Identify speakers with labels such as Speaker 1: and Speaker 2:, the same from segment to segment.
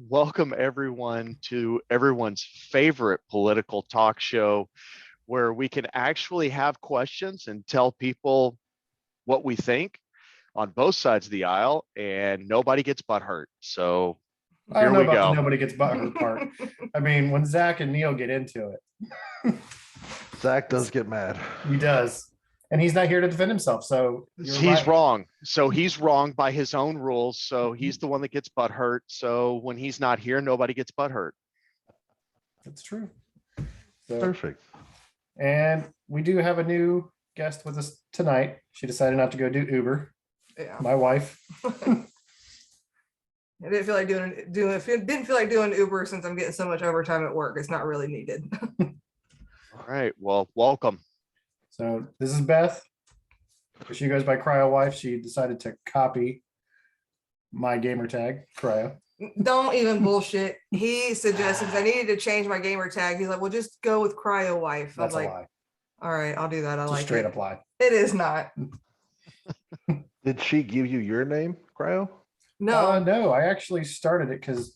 Speaker 1: welcome everyone to everyone's favorite political talk show where we can actually have questions and tell people what we think on both sides of the aisle and nobody gets butt hurt. So
Speaker 2: I don't
Speaker 1: here
Speaker 2: know
Speaker 1: we
Speaker 2: about the
Speaker 1: go.
Speaker 2: nobody gets butthurt part. I mean, when Zach and Neil get into it,
Speaker 3: Zach does get mad.
Speaker 2: he does. And he's not here to defend himself. So
Speaker 1: He's
Speaker 2: right.
Speaker 1: wrong. So he's wrong by his own rules. So he's the one that gets butt hurt. So when he's not here, nobody gets butt hurt.
Speaker 2: That's true. So,
Speaker 3: Perfect.
Speaker 2: and we do have a new guest with us tonight. She decided not to go do Uber.
Speaker 4: Yeah.
Speaker 2: My wife.
Speaker 4: I didn't feel like didn't feel like doing Uber since I'm getting so much overtime at work. It's not really needed.
Speaker 1: All right. Well, welcome.
Speaker 2: So this is Beth. She goes by Cryo Wife. She decided to copy my gamer tag, Cryo.
Speaker 4: Don't even bullshit. He suggested I needed to change my gamer tag. He's like, well, just go with Cryo Wife.
Speaker 2: That's
Speaker 4: I was
Speaker 2: a
Speaker 4: like,
Speaker 2: lie.
Speaker 4: all right, I'll do that. I
Speaker 2: It's a
Speaker 4: like
Speaker 2: straight
Speaker 4: it.
Speaker 2: up lie.
Speaker 4: It is not.
Speaker 3: Did she give you your name, Cryo?
Speaker 4: No.
Speaker 2: No, I actually started it because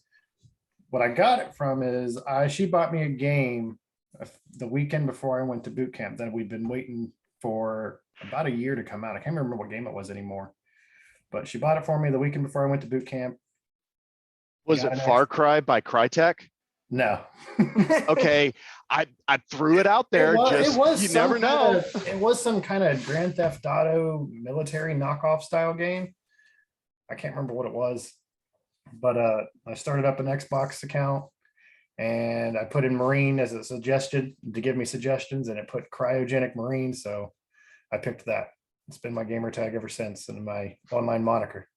Speaker 2: what I got it from is she bought me a game the weekend before I went to boot camp that we've been waiting for about a year to come out. I can't remember what game it was anymore, but she bought it for me the weekend before I went to boot camp.
Speaker 1: Was
Speaker 2: Got
Speaker 1: it
Speaker 2: an
Speaker 1: Far Cry by Crytek?
Speaker 2: No.
Speaker 1: Okay, I threw it out there. You never know.
Speaker 2: It was some kind of Grand Theft Auto military knockoff style game. I can't remember what it was, but I started up an Xbox account and I put in Marine as a suggestion to give me suggestions, and it put Cryogenic Marine, so I picked that. It's been my gamer tag ever since and my online moniker.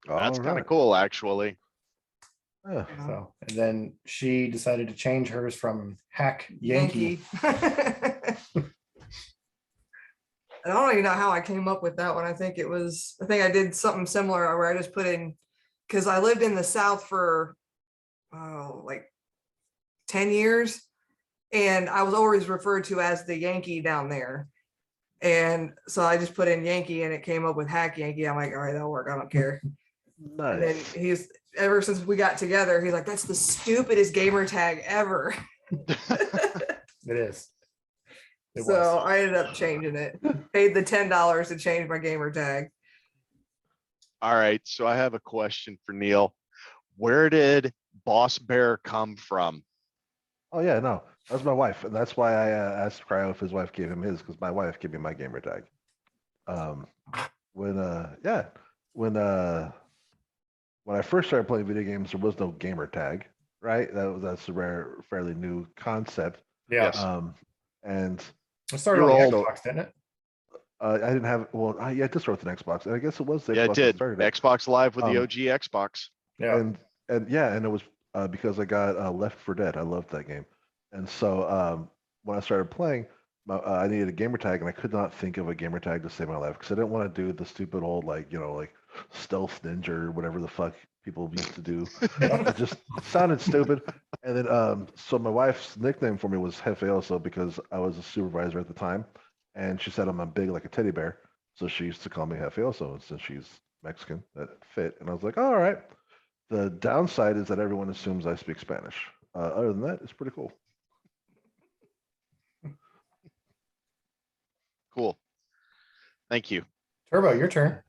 Speaker 1: That's
Speaker 3: All
Speaker 1: kind of
Speaker 3: right.
Speaker 1: cool, actually.
Speaker 3: Yeah.
Speaker 2: So, and then she decided to change hers from Hack Yankee.
Speaker 4: I don't even know how I came up with that one. I think I did something similar where I just put in, because I lived in the South for like 10 years. And I was always referred to as the Yankee down there. And so I just put in Yankee and it came up with Hack Yankee. I'm like, all right, that'll work. I don't care. And then
Speaker 3: Nice.
Speaker 4: ever since we got together, he's like, that's the stupidest gamer tag ever.
Speaker 2: It is. It
Speaker 4: So
Speaker 2: was.
Speaker 4: I ended up changing it. Paid the $10 to change my gamer tag.
Speaker 1: All right. So I have a question for Neil. Where did Boss Bear come from?
Speaker 3: Oh yeah, no, that's my wife, and that's why I asked Cryo if his wife gave him his, because my wife gave me my gamer tag. When I first started playing video games, there was no gamer tag, right? That's a fairly new concept.
Speaker 2: Yeah.
Speaker 1: Yes.
Speaker 3: And
Speaker 2: It started
Speaker 1: You're
Speaker 2: on
Speaker 1: old.
Speaker 2: the Xbox, didn't it?
Speaker 3: I didn't have. Well, I just wrote an Xbox, and I guess it was the
Speaker 1: Yeah,
Speaker 3: Xbox
Speaker 1: it
Speaker 3: that
Speaker 1: did.
Speaker 3: started it.
Speaker 1: Xbox Live with the
Speaker 3: Um,
Speaker 1: OG Xbox.
Speaker 2: Yeah.
Speaker 3: And it was because I got Left 4 Dead. I loved that game, and so when I started playing, I needed a gamer tag, and I could not think of a gamer tag to save my life because I didn't want to do the stupid old like stealth ninja or whatever the fuck people used to do. It just sounded stupid. And then so my wife's nickname for me was Jefe Oso because I was a supervisor at the time, and she said I'm big like a teddy bear, so she used to call me Jefe Oso, and since she's Mexican, that fit. And I was like, all right. The downside is that everyone assumes I speak Spanish. Other than that, it's pretty cool.
Speaker 1: Cool. Thank you.
Speaker 2: Turbo, your turn.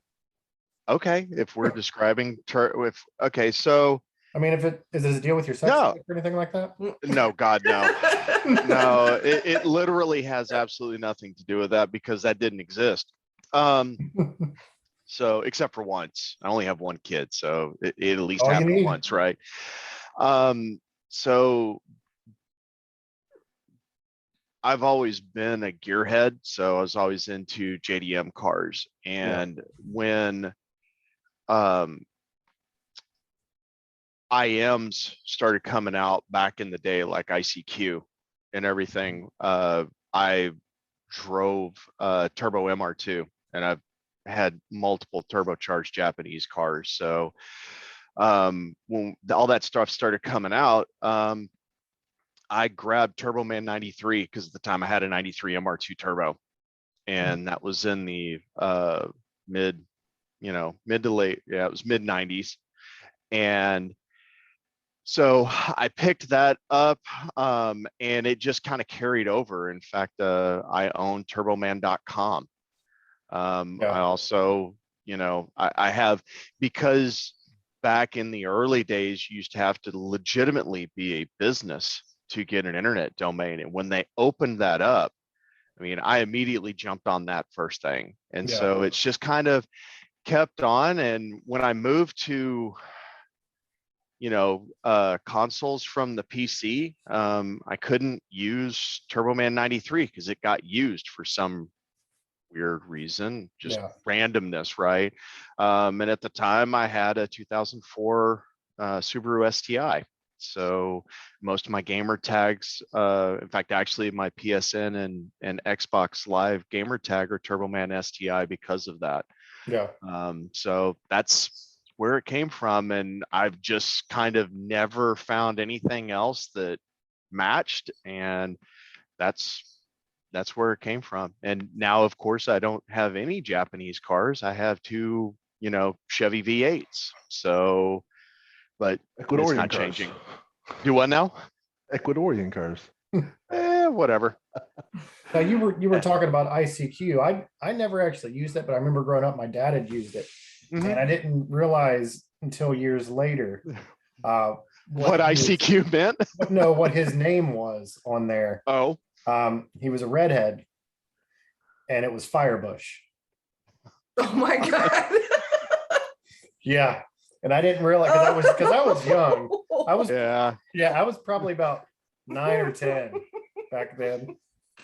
Speaker 1: Okay. If we're describing okay, so
Speaker 2: I mean, if does it deal with your sex
Speaker 1: No.
Speaker 2: life or anything like that?
Speaker 1: no, God, no. No, it literally has absolutely nothing to do with that because that didn't exist. So except for once, I only have one kid, so it at least
Speaker 2: All you
Speaker 1: happened
Speaker 2: need.
Speaker 1: once, right? So I've always been a gearhead, so I was always into JDM cars. And when IMs started coming out back in the day, like ICQ and everything, I drove Turbo MR2, and I've had multiple turbocharged Japanese cars. So when all that stuff started coming out, I grabbed Turbo Man 93 because at the time I had a 93 MR2 turbo, and that was in the mid to late, it was mid 90s. And So I picked that up, and it just kind of carried over. In fact, I own turboman.com.
Speaker 2: Yeah.
Speaker 1: I also, I have, because back in the early days, you used to have to legitimately be a business to get an internet domain. And when they opened that up, I mean, I immediately jumped on that first thing. And
Speaker 2: Yeah.
Speaker 1: so it's just kind of kept on. And when I moved to, consoles from the PC, I couldn't use Turboman 93 because it got used for some weird reason, just
Speaker 2: Yeah.
Speaker 1: randomness, right? And at the time I had a 2004 Subaru STI. So most of my gamer tags, in fact, actually my PSN and Xbox Live gamer tag are Turboman STI because of that.
Speaker 2: Yeah.
Speaker 1: So that's where it came from. And I've just kind of never found anything else that matched. And that's where it came from. And now, of course, I don't have any Japanese cars. I have two, Chevy V8s. So, but it's
Speaker 3: Ecuadorian
Speaker 1: not
Speaker 3: cars.
Speaker 1: changing. Do what now?
Speaker 3: Ecuadorian cars.
Speaker 1: Whatever.
Speaker 2: Now you were talking about ICQ. I never actually used it, but I remember growing up, my dad had used it,
Speaker 1: Mhm.
Speaker 2: and I didn't realize until years later
Speaker 1: What ICQ meant?
Speaker 2: what his name was on there.
Speaker 1: Oh,
Speaker 2: He was a redhead, and it was Firebush.
Speaker 4: Oh my God.
Speaker 2: Yeah, and I didn't realize because I was young. I was
Speaker 1: yeah.
Speaker 2: I was probably about 9 or 10 back then.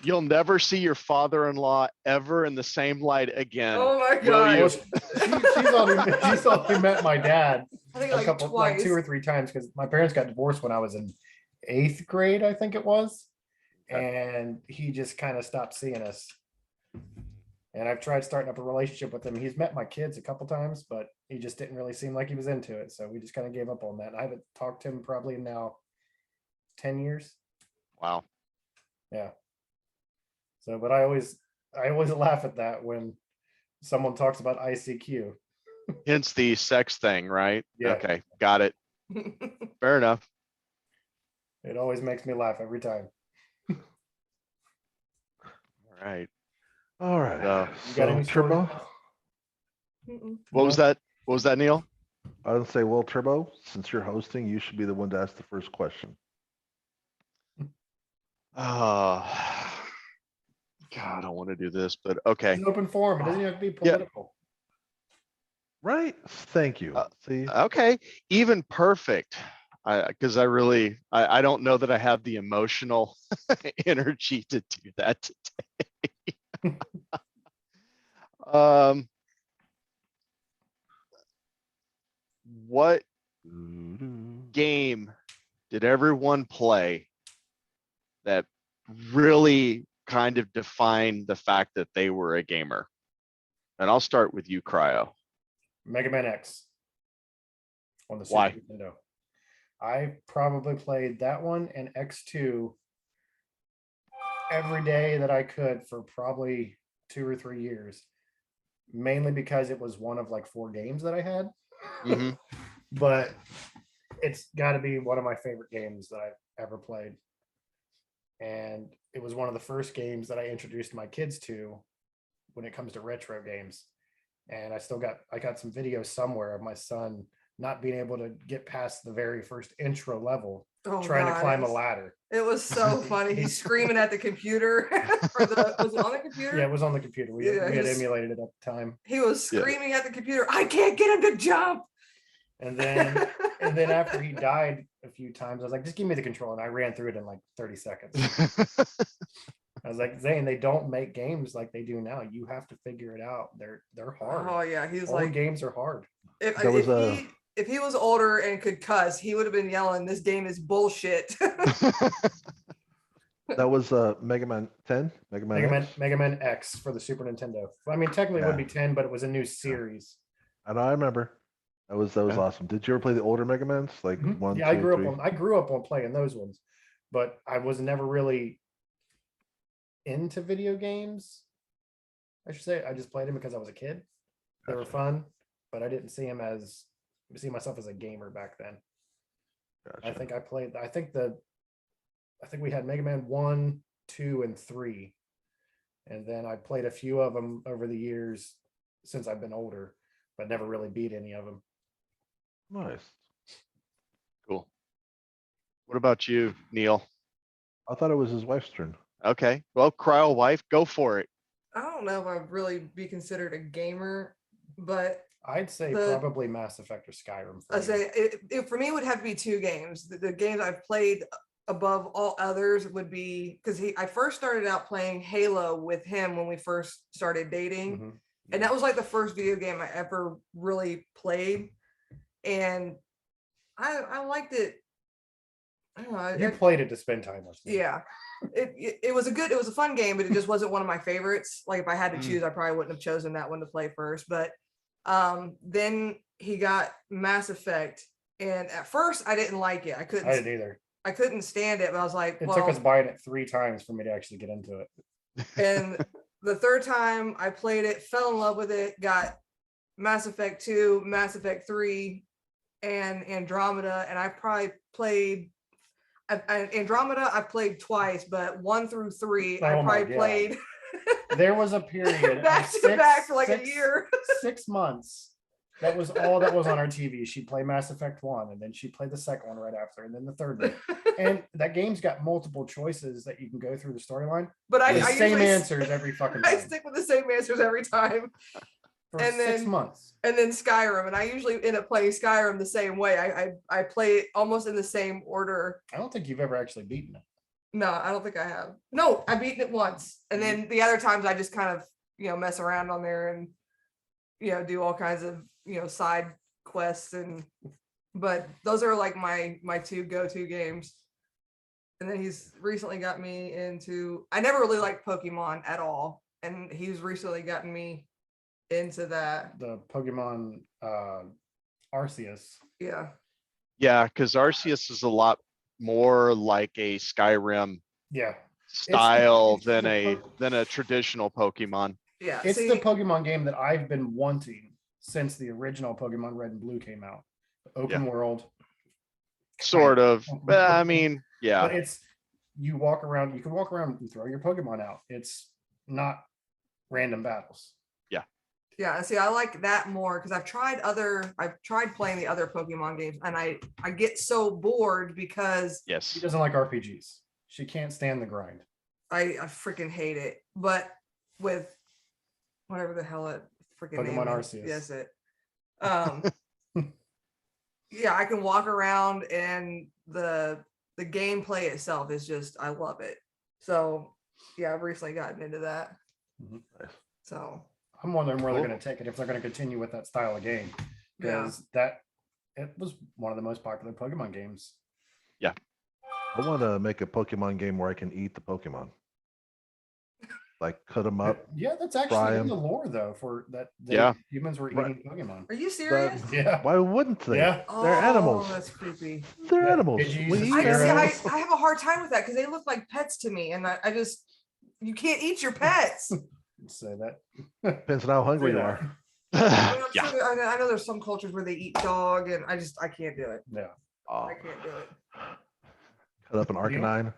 Speaker 1: You'll never see your father-in-law ever in the same light again.
Speaker 4: Oh my
Speaker 1: Will
Speaker 4: God.
Speaker 1: you?
Speaker 2: She's only met my dad
Speaker 4: I think
Speaker 2: a
Speaker 4: like
Speaker 2: couple,
Speaker 4: twice.
Speaker 2: like 2 or 3 times, because my parents got divorced when I was in 8th grade, I think it was, and he just kind of stopped seeing us. And I've tried starting up a relationship with him. He's met my kids a couple times, but he just didn't really seem like he was into it. So we just kind of gave up on that. And I haven't talked to him probably now 10 years.
Speaker 1: Wow.
Speaker 2: Yeah. So, but I always laugh at that when someone talks about ICQ.
Speaker 1: Hence the sex thing, right?
Speaker 2: Yeah.
Speaker 1: Okay, got it. Fair enough.
Speaker 2: It always makes me laugh every time.
Speaker 1: All right.
Speaker 3: All right.
Speaker 2: You got any
Speaker 3: Turbo?
Speaker 2: stories?
Speaker 4: Mm-mm.
Speaker 1: What was that? What was that, Neil?
Speaker 3: I would say, well, Turbo, since you're hosting, you should be the one to ask the first question.
Speaker 1: God, I don't want to do this, but okay.
Speaker 2: It's an open forum. It doesn't have to be
Speaker 1: Yeah.
Speaker 2: political.
Speaker 3: Right? Thank you. See?
Speaker 1: Okay, even perfect. Because I don't know that I have the emotional energy to do that today. What game did everyone play that really kind of defined the fact that they were a gamer? And I'll start with you, Cryo.
Speaker 2: Mega Man X on the
Speaker 1: Why?
Speaker 2: Super Nintendo. I probably played that one and X2 every day that I could for probably 2 or 3 years, mainly because it was one of like 4 games that I had.
Speaker 1: Mhm.
Speaker 2: But it's got to be one of my favorite games that I've ever played. And it was one of the first games that I introduced my kids to when it comes to retro games. And I got some videos somewhere of my son not being able to get past the very first intro level,
Speaker 4: Oh,
Speaker 2: trying
Speaker 4: God,
Speaker 2: to climb
Speaker 4: it
Speaker 2: a
Speaker 4: was-
Speaker 2: ladder.
Speaker 4: It was so funny. He's screaming at the computer. Was it on the computer?
Speaker 2: Yeah, it was on the computer. We
Speaker 4: Yeah,
Speaker 2: had
Speaker 4: he was-
Speaker 2: emulated it at the time.
Speaker 4: He was
Speaker 1: Yeah.
Speaker 4: screaming at the computer. I can't get him to jump.
Speaker 2: And then after he died a few times, I was like, just give me the control. And I ran through it in like 30 seconds. I was like, Zane, they don't make games like they do now. You have to figure it out. They're hard.
Speaker 4: Oh yeah, he was
Speaker 2: All
Speaker 4: like,
Speaker 2: games are hard.
Speaker 4: if,
Speaker 3: There was
Speaker 4: if he was older and could cuss, he would have been yelling, "This game is bullshit."
Speaker 3: That was Mega Man 10? Mega Man X?
Speaker 2: Mega Man X for the Super Nintendo. I mean, technically it would be 10, but it was a new series.
Speaker 3: I know, I remember. That was
Speaker 1: Yeah.
Speaker 3: awesome. Did you ever play the older Mega Mans? Like
Speaker 2: Mhm.
Speaker 3: 1,
Speaker 2: Yeah,
Speaker 3: 2,
Speaker 2: I grew
Speaker 3: 3?
Speaker 2: up on playing those ones, but I was never really into video games. I should say I just played them because I was a kid. They were
Speaker 3: Gotcha.
Speaker 2: fun, but I didn't see myself as a gamer back then. I
Speaker 3: Gotcha.
Speaker 2: think we had Mega Man 1, 2, and 3. And then I played a few of them over the years since I've been older, but never really beat any of them.
Speaker 3: Nice.
Speaker 1: Cool. What about you, Neil?
Speaker 3: I thought it was his wife's turn.
Speaker 1: Okay, well, Cryo wife, go for it.
Speaker 4: I don't know if I'd really be considered a gamer, but
Speaker 2: I'd say
Speaker 4: The-
Speaker 2: probably Mass Effect or Skyrim. For
Speaker 4: I
Speaker 2: me.
Speaker 4: say it for me it would have to be two games. The games I've played above all others would be because I first started out playing Halo with him when we first started dating.
Speaker 2: Mhm.
Speaker 4: And that was like the first video game I ever really played. And I liked it. I don't know.
Speaker 2: You played it to spend time with me.
Speaker 4: Yeah. It was it was a fun game, but it just wasn't one of my favorites. Like if I had to choose, I probably wouldn't have chosen that one to play first. But then he got Mass Effect. And at first I didn't like it.
Speaker 2: I didn't either.
Speaker 4: I couldn't stand it, but I was like,
Speaker 2: It
Speaker 4: well,
Speaker 2: took us buying it 3 times for me to actually get into it.
Speaker 4: and the third time I played it, fell in love with it, got Mass Effect 2, Mass Effect 3, and Andromeda. And I probably played Andromeda, I played twice, but 1 through 3, I
Speaker 2: Oh my
Speaker 4: probably
Speaker 2: God.
Speaker 4: played
Speaker 2: There was a period of
Speaker 4: back to back for like a
Speaker 2: 6
Speaker 4: year.
Speaker 2: 6 months. That was all that was on our TV. She'd play Mass Effect 1, and then she'd play the second one right after, and then the third one. And that game's got multiple choices that you can go through the storyline.
Speaker 4: But
Speaker 2: The
Speaker 4: I
Speaker 2: same
Speaker 4: usually
Speaker 2: answers every fucking
Speaker 4: I
Speaker 2: time
Speaker 4: stick with the same answers every time.
Speaker 2: for
Speaker 4: and
Speaker 2: 6
Speaker 4: then-
Speaker 2: months.
Speaker 4: And then Skyrim, and I usually end up playing Skyrim the same way. I play it almost in the same order.
Speaker 2: I don't think you've ever actually beaten it.
Speaker 4: No, I don't think I have. No, I beaten it once, and then the other times I just kind of mess around on there and do all kinds of side quests but those are like my 2 go-to games. And then he's recently got me into. I never really liked Pokemon at all, and he's recently gotten me into that.
Speaker 2: The Pokemon Arceus.
Speaker 4: Yeah.
Speaker 1: Yeah, because Arceus is a lot more like a Skyrim
Speaker 2: Yeah.
Speaker 1: style
Speaker 2: it's the
Speaker 1: than a traditional Pokemon.
Speaker 4: Yeah.
Speaker 2: It's
Speaker 4: see,
Speaker 2: the Pokemon game that I've been wanting since the original Pokemon Red and Blue came out. Open world.
Speaker 1: Sort of. I mean, yeah.
Speaker 2: But it's you walk around, you can walk around and throw your Pokemon out. It's not random battles.
Speaker 4: yeah, see, I like that more because I've tried playing the other Pokemon games, and I get so bored because
Speaker 2: She
Speaker 1: Yes.
Speaker 2: doesn't like RPGs. She can't stand the grind.
Speaker 4: I freaking hate it. But with whatever the hell it freaking
Speaker 2: Pokemon
Speaker 4: name is,
Speaker 2: Arceus.
Speaker 4: yes, it. Yeah, I can walk around, and the gameplay itself is just I love it. So yeah, I've recently gotten into that.
Speaker 2: Mhm.
Speaker 4: So
Speaker 2: I'm wondering where they're
Speaker 1: Cool.
Speaker 2: going to take it, if they're going to continue with that style of game,
Speaker 4: yeah,
Speaker 2: because it was one of the most popular Pokemon games.
Speaker 3: I want to make a Pokemon game where I can eat the Pokemon. Like cut them up.
Speaker 2: Yeah, that's
Speaker 3: fry
Speaker 2: actually in
Speaker 3: 'em.
Speaker 2: the lore though. For that,
Speaker 1: Yeah.
Speaker 2: humans were
Speaker 3: Right.
Speaker 2: eating Pokemon.
Speaker 4: are you serious?
Speaker 2: Yeah,
Speaker 3: Why wouldn't they?
Speaker 2: yeah.
Speaker 3: They're animals.
Speaker 4: Oh, that's creepy.
Speaker 3: They're
Speaker 2: Yeah,
Speaker 3: animals.
Speaker 2: did you
Speaker 3: We
Speaker 2: use
Speaker 3: eat
Speaker 2: the
Speaker 3: them.
Speaker 2: Pharaohs?
Speaker 4: I have a hard time with that because they look like pets to me, and I just you can't eat your pets.
Speaker 2: Say that.
Speaker 3: Depends on how hungry
Speaker 2: Say
Speaker 3: you
Speaker 2: that.
Speaker 3: are.
Speaker 4: I mean, I'm
Speaker 1: Yeah.
Speaker 4: sure I know there's some cultures where they eat dog, and I can't do it.
Speaker 2: Yeah.
Speaker 3: Oh,
Speaker 4: I can't do it.
Speaker 3: cut up an Arcanine,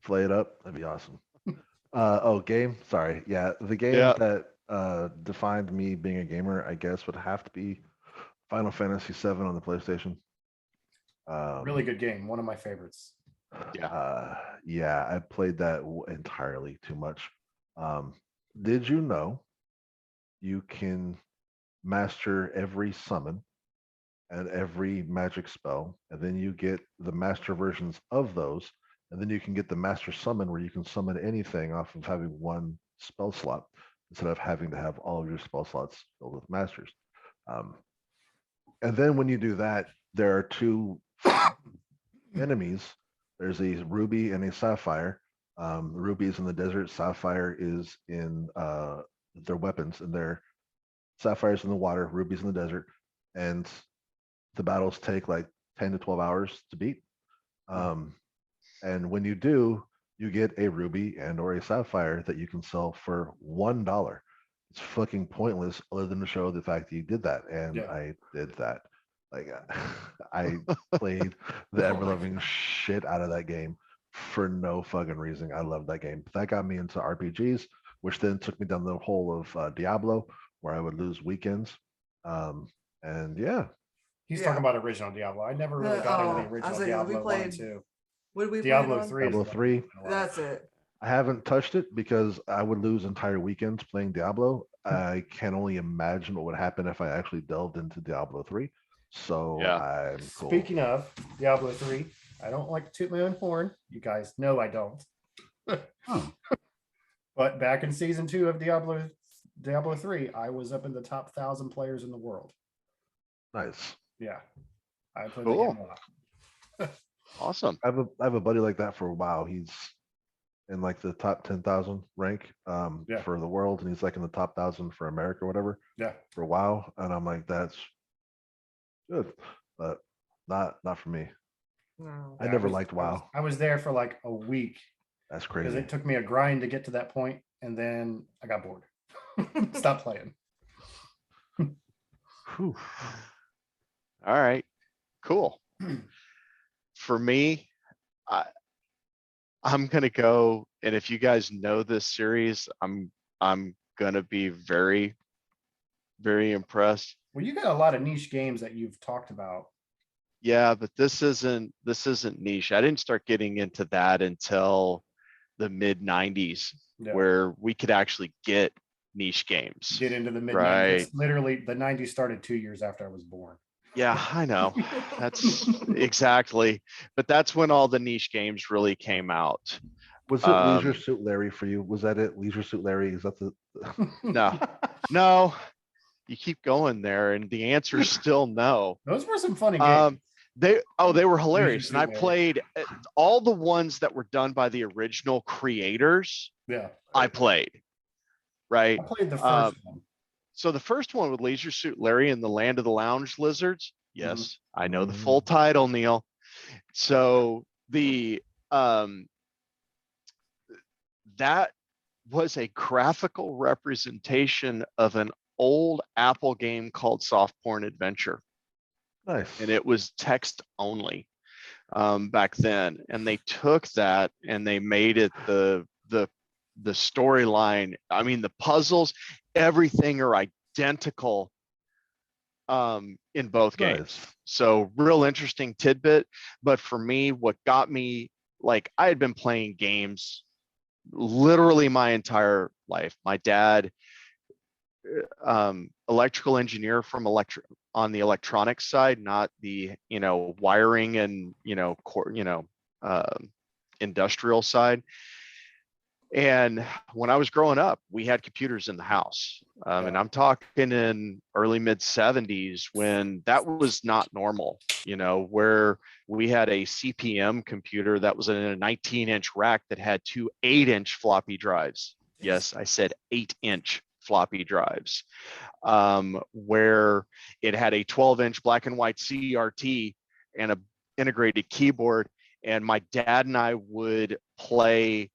Speaker 3: flay it up. That'd be awesome. Game. Sorry. Yeah, the game
Speaker 1: Yeah.
Speaker 3: that defined me being a gamer, I guess, would have to be Final Fantasy VII on the PlayStation.
Speaker 2: Really good game. One of my favorites.
Speaker 3: Yeah, I played that entirely too much. Did you know you can master every summon and every magic spell, and then you get the master versions of those, and then you can get the master summon where you can summon anything off of having one spell slot instead of having to have all of your spell slots filled with masters. And then when you do that, there are 2 enemies. There's a ruby and a sapphire. Ruby is in the desert. Sapphire is in their weapons, and their sapphires in the water. Ruby's in the desert, and the battles take like 10 to 12 hours to beat. And when you do, you get a ruby and or a sapphire that you can sell for $1. It's fucking pointless other than to show the fact that you did that, and
Speaker 2: Yeah.
Speaker 3: I did that. Like I played the ever loving shit out of that game for no fucking reason. I love that game. That got me into RPGs, which then took me down the hole of Diablo, where I would lose weekends. And yeah,
Speaker 2: He's
Speaker 4: Yeah.
Speaker 2: talking about original Diablo. I never really got into the
Speaker 4: I was
Speaker 2: original
Speaker 4: saying, we
Speaker 2: Diablo 1 and
Speaker 4: played-
Speaker 2: 2.
Speaker 4: What did we play
Speaker 2: Diablo
Speaker 4: on?
Speaker 2: 3 is
Speaker 3: Diablo
Speaker 2: the one
Speaker 3: 3.
Speaker 2: that's been a while.
Speaker 4: That's it.
Speaker 3: I haven't touched it because I would lose entire weekends playing Diablo. I can only imagine what would happen if I actually delved into Diablo 3. So
Speaker 1: Yeah.
Speaker 3: I'm cool.
Speaker 2: Speaking of Diablo 3, I don't like to toot my own horn. You guys know I don't.
Speaker 5: Oh,
Speaker 2: But back in season 2 of Diablo 3, I was up in the top 1,000 players in the world.
Speaker 3: Nice.
Speaker 2: Yeah. I played
Speaker 1: Cool.
Speaker 2: the game a lot.
Speaker 1: Awesome.
Speaker 3: I have a buddy like that for a while. He's in like the top 10,000 rank
Speaker 2: Yeah.
Speaker 3: for the world, and he's like in the top 1,000 for America or whatever
Speaker 2: Yeah.
Speaker 3: for a while. And I'm like, that's good, but not for me.
Speaker 4: No.
Speaker 3: I
Speaker 2: Yeah,
Speaker 3: never
Speaker 2: was-
Speaker 3: liked
Speaker 2: I was-
Speaker 3: WoW.
Speaker 2: I was there for like a week
Speaker 3: That's
Speaker 2: because
Speaker 3: crazy.
Speaker 2: it took me a grind to get to that point, and then I got bored. Stop playing.
Speaker 3: Whew.
Speaker 1: All right, cool. For me, I'm gonna go, and if you guys know this series, I'm gonna be very, very impressed.
Speaker 2: Well, you got a lot of niche games that you've talked about.
Speaker 1: Yeah, but this isn't niche. I didn't start getting into that until the mid 90s,
Speaker 2: Yeah.
Speaker 1: where we could actually get niche games.
Speaker 2: Get into the mid 90s.
Speaker 1: Right.
Speaker 2: It's literally the 90s started 2 years after I was born.
Speaker 1: Yeah, I know. That's exactly. But that's when all the niche games really came out.
Speaker 3: Was it Leisure
Speaker 1: Um,
Speaker 3: Suit Larry for you? Was that it? Leisure Suit Larry? Is that the?
Speaker 1: No, no, you keep going there, and the answer is still no.
Speaker 2: Those were some funny games.
Speaker 1: They were hilarious, and I
Speaker 2: Suit Larry.
Speaker 1: played all the ones that were done by the original creators.
Speaker 2: Yeah.
Speaker 1: I played, right?
Speaker 2: I played the first
Speaker 1: Um,
Speaker 2: one.
Speaker 1: So the first one with Leisure Suit Larry and the Land of the Lounge Lizards. Yes, I know the
Speaker 3: Mhm.
Speaker 1: full title, Neil. So the that was a graphical representation of an old Apple game called Soft Porn Adventure,
Speaker 3: Nice.
Speaker 1: and it was text only back then. And they took that and they made it the storyline. I mean, the puzzles, everything are identical in both games.
Speaker 3: Nice.
Speaker 1: So real interesting tidbit. But for me, what got me, like, I had been playing games literally my entire life. My dad, electrical engineer from on the electronics side, not the, wiring and, industrial side. And when I was growing up, we had computers in the house. And
Speaker 2: Yeah.
Speaker 1: I'm talking in early mid 70s when that was not normal, where we had a CPM computer that was in a 19-inch rack that had two 8-inch floppy drives. Yes, I said 8-inch floppy drives, where it had a 12-inch black and white CRT and a integrated keyboard. And my dad and I would play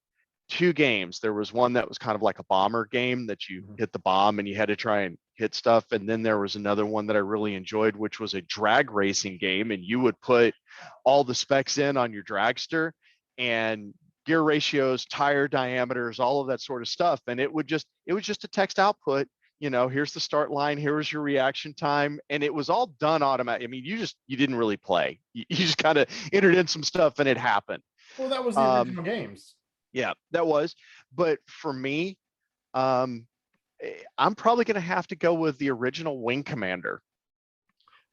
Speaker 1: two games. There was one that was kind of like a bomber game that you hit the bomb and you had to try and hit stuff. And then there was another one that I really enjoyed, which was a drag racing game. And you would put all the specs in on your dragster and gear ratios, tire diameters, all of that sort of stuff. And it was just a text output. Here's the start line, here was your reaction time. And it was all done automatic. I mean, you didn't really play. You just kind of entered in some stuff and it happened.
Speaker 2: Well, that was the original games.
Speaker 1: Yeah, that was. But for me, I'm probably going to have to go with the original Wing Commander.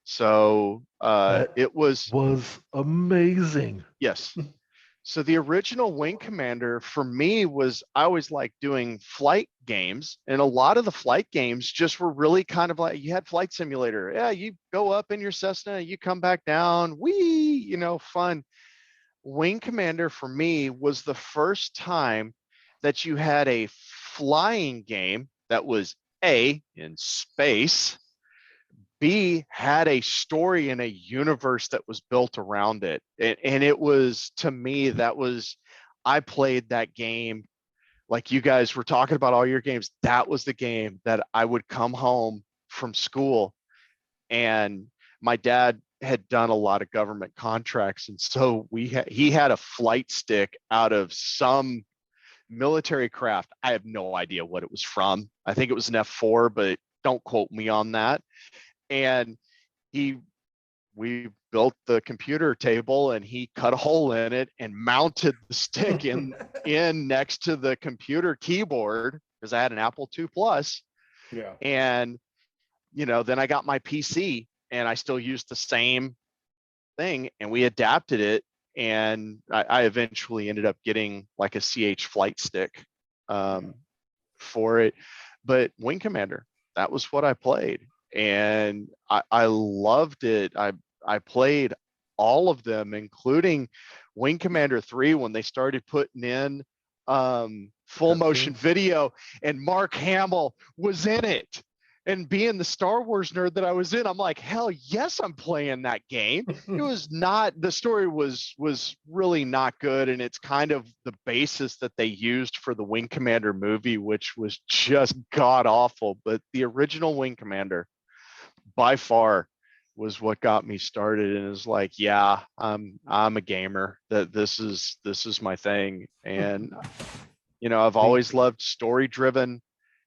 Speaker 1: So it was
Speaker 3: amazing.
Speaker 1: Yes. So the original Wing Commander for me was, I always liked doing flight games, and a lot of the flight games just were really kind of like, you had Flight Simulator. Yeah, you go up in your Cessna, you come back down, whee, fun. Wing Commander for me was the first time that you had a flying game that was A, in space, B, had a story and a universe that was built around it. And it was, to me, I played that game like you guys were talking about all your games. That was the game that I would come home from school, and my dad had done a lot of government contracts. And so he had a flight stick out of some military craft. I have no idea what it was from. I think it was an F4, but don't quote me on that. And we built the computer table and he cut a hole in it and mounted the stick in next to the computer keyboard, because I had an Apple II Plus.
Speaker 2: Yeah.
Speaker 1: And, then I got my PC and I still used the same thing, and we adapted it. And I eventually ended up getting like a CH flight stick for it. But Wing Commander, that was what I played. And I loved it. I played all of them, including Wing Commander 3 when they started putting in full motion video, and Mark Hamill was in it. And being the Star Wars nerd that I was in, I'm like, hell yes, I'm playing that game. It was not, the story was really not good. And it's kind of the basis that they used for the Wing Commander movie, which was just god awful. But the original Wing Commander by far was what got me started, and is like, yeah, I'm a gamer. That this is my thing. And I've always loved story driven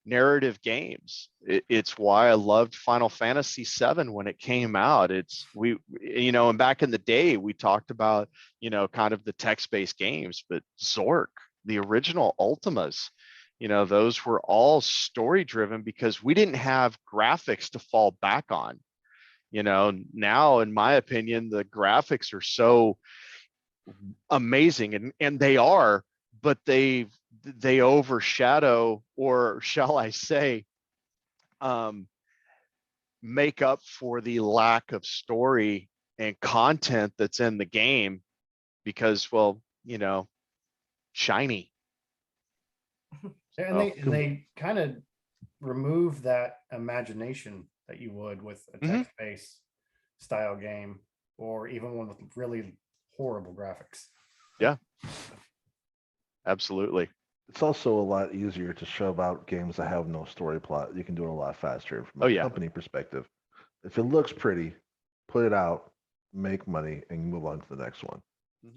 Speaker 1: narrative games. It's why I loved Final Fantasy VII when it came out. And back in the day we talked about kind of the text-based games, but Zork, the original Ultimas, those were all story driven because we didn't have graphics to fall back on. Now, in my opinion, the graphics are so amazing, and they are, but they overshadow, or shall I say, make up for the lack of story and content that's in the game, because, well, shiny.
Speaker 2: And they kind of remove that imagination that you would with a text-based style game, or even one with really horrible graphics.
Speaker 1: Yeah, absolutely.
Speaker 3: It's also a lot easier to shove out games that have no story plot. You can do it a lot faster from a company perspective. If it looks pretty, put it out, make money, and move on to the next one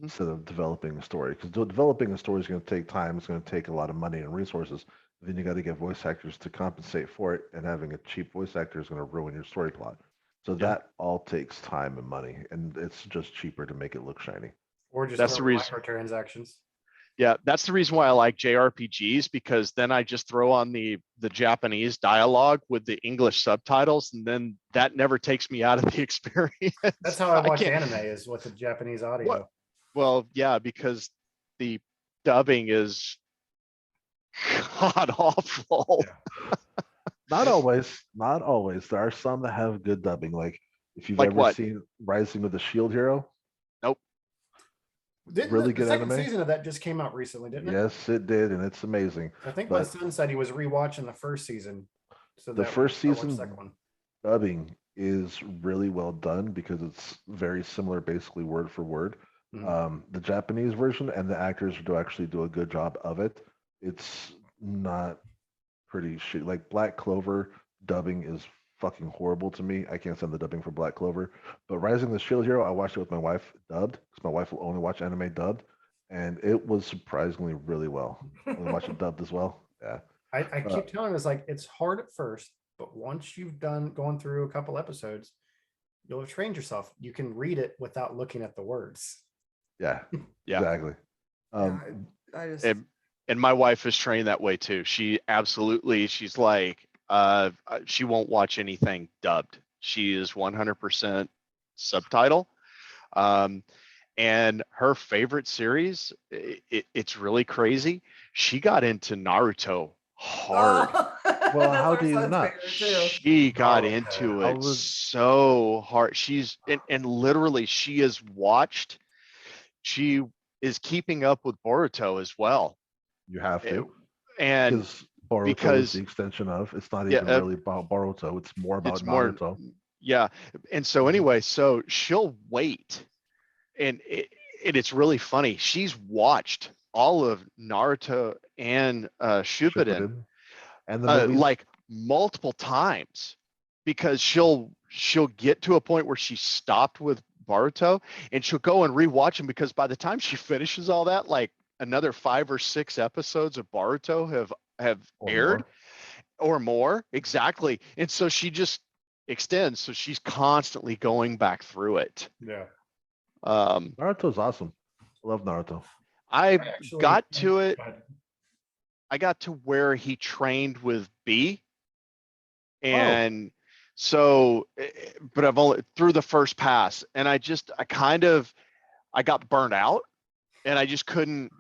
Speaker 3: instead of developing a story. Because developing a story is going to take time. It's going to take a lot of money and resources. Then you got to get voice actors to compensate for it, and having a cheap voice actor is going to ruin your story plot. So that all takes time and money, and it's just cheaper to make it look shiny.
Speaker 2: Or just
Speaker 1: that's the reason.
Speaker 2: Microtransactions.
Speaker 1: Yeah, that's the reason why I like JRPGs, because then I just throw on the Japanese dialogue with the English subtitles, and then that never takes me out of the experience.
Speaker 2: That's how I watch anime, is with the Japanese audio.
Speaker 1: What? Well, yeah, because the dubbing is god awful.
Speaker 2: Yeah.
Speaker 3: Not always. There are some that have good dubbing. Like if you've ever seen Rising of the Shield Hero.
Speaker 1: Nope.
Speaker 3: Really good
Speaker 2: second
Speaker 3: anime.
Speaker 2: Season of that just came out recently, didn't it?
Speaker 3: Yes, it did, and it's amazing.
Speaker 2: I think my son said he was rewatching the first season. So
Speaker 3: the first season dubbing is really well done because it's very similar, basically word for word. The Japanese version, and the actors do actually do a good job of it. It's not pretty shit. Like Black Clover dubbing is fucking horrible to me. I can't stand the dubbing for Black Clover. But Rising the Shield Hero, I watched it with my wife dubbed, because my wife will only watch anime dubbed, and it was surprisingly really well. We watch it dubbed as well. Yeah.
Speaker 2: I keep telling us, like, it's hard at first, but once you've gone through a couple episodes, you'll have trained yourself. You can read it without looking at the words.
Speaker 3: Yeah. Exactly.
Speaker 1: And my wife is trained that way too. She's like, she won't watch anything dubbed. She is 100% subtitle. And her favorite series, it's really crazy. She got into Naruto hard.
Speaker 3: Well, how do you not?
Speaker 1: She got into it so hard. And literally she is keeping up with Boruto as well.
Speaker 3: You have to.
Speaker 1: And
Speaker 3: Boruto is the extension of, it's not even really about Boruto, it's more about Naruto.
Speaker 1: And so anyway, so she'll wait, and it's really funny. She's watched all of Naruto and Shippuden,
Speaker 3: and the
Speaker 1: like multiple times, because she'll she'll get to a point where she stopped with Boruto and she'll go and rewatch them because by the time she finishes all that, like another 5 or 6 episodes of Boruto have
Speaker 3: Or
Speaker 1: aired
Speaker 3: more.
Speaker 1: or more. Exactly. And so she just extends. So she's constantly going back through it.
Speaker 2: Yeah.
Speaker 3: Naruto's awesome. I love Naruto.
Speaker 1: I
Speaker 2: Actually,
Speaker 1: got to it.
Speaker 2: go ahead.
Speaker 1: I got to where he trained with B.
Speaker 3: Oh.
Speaker 1: And so, but I've only through the first pass and I got burnt out and I just couldn't.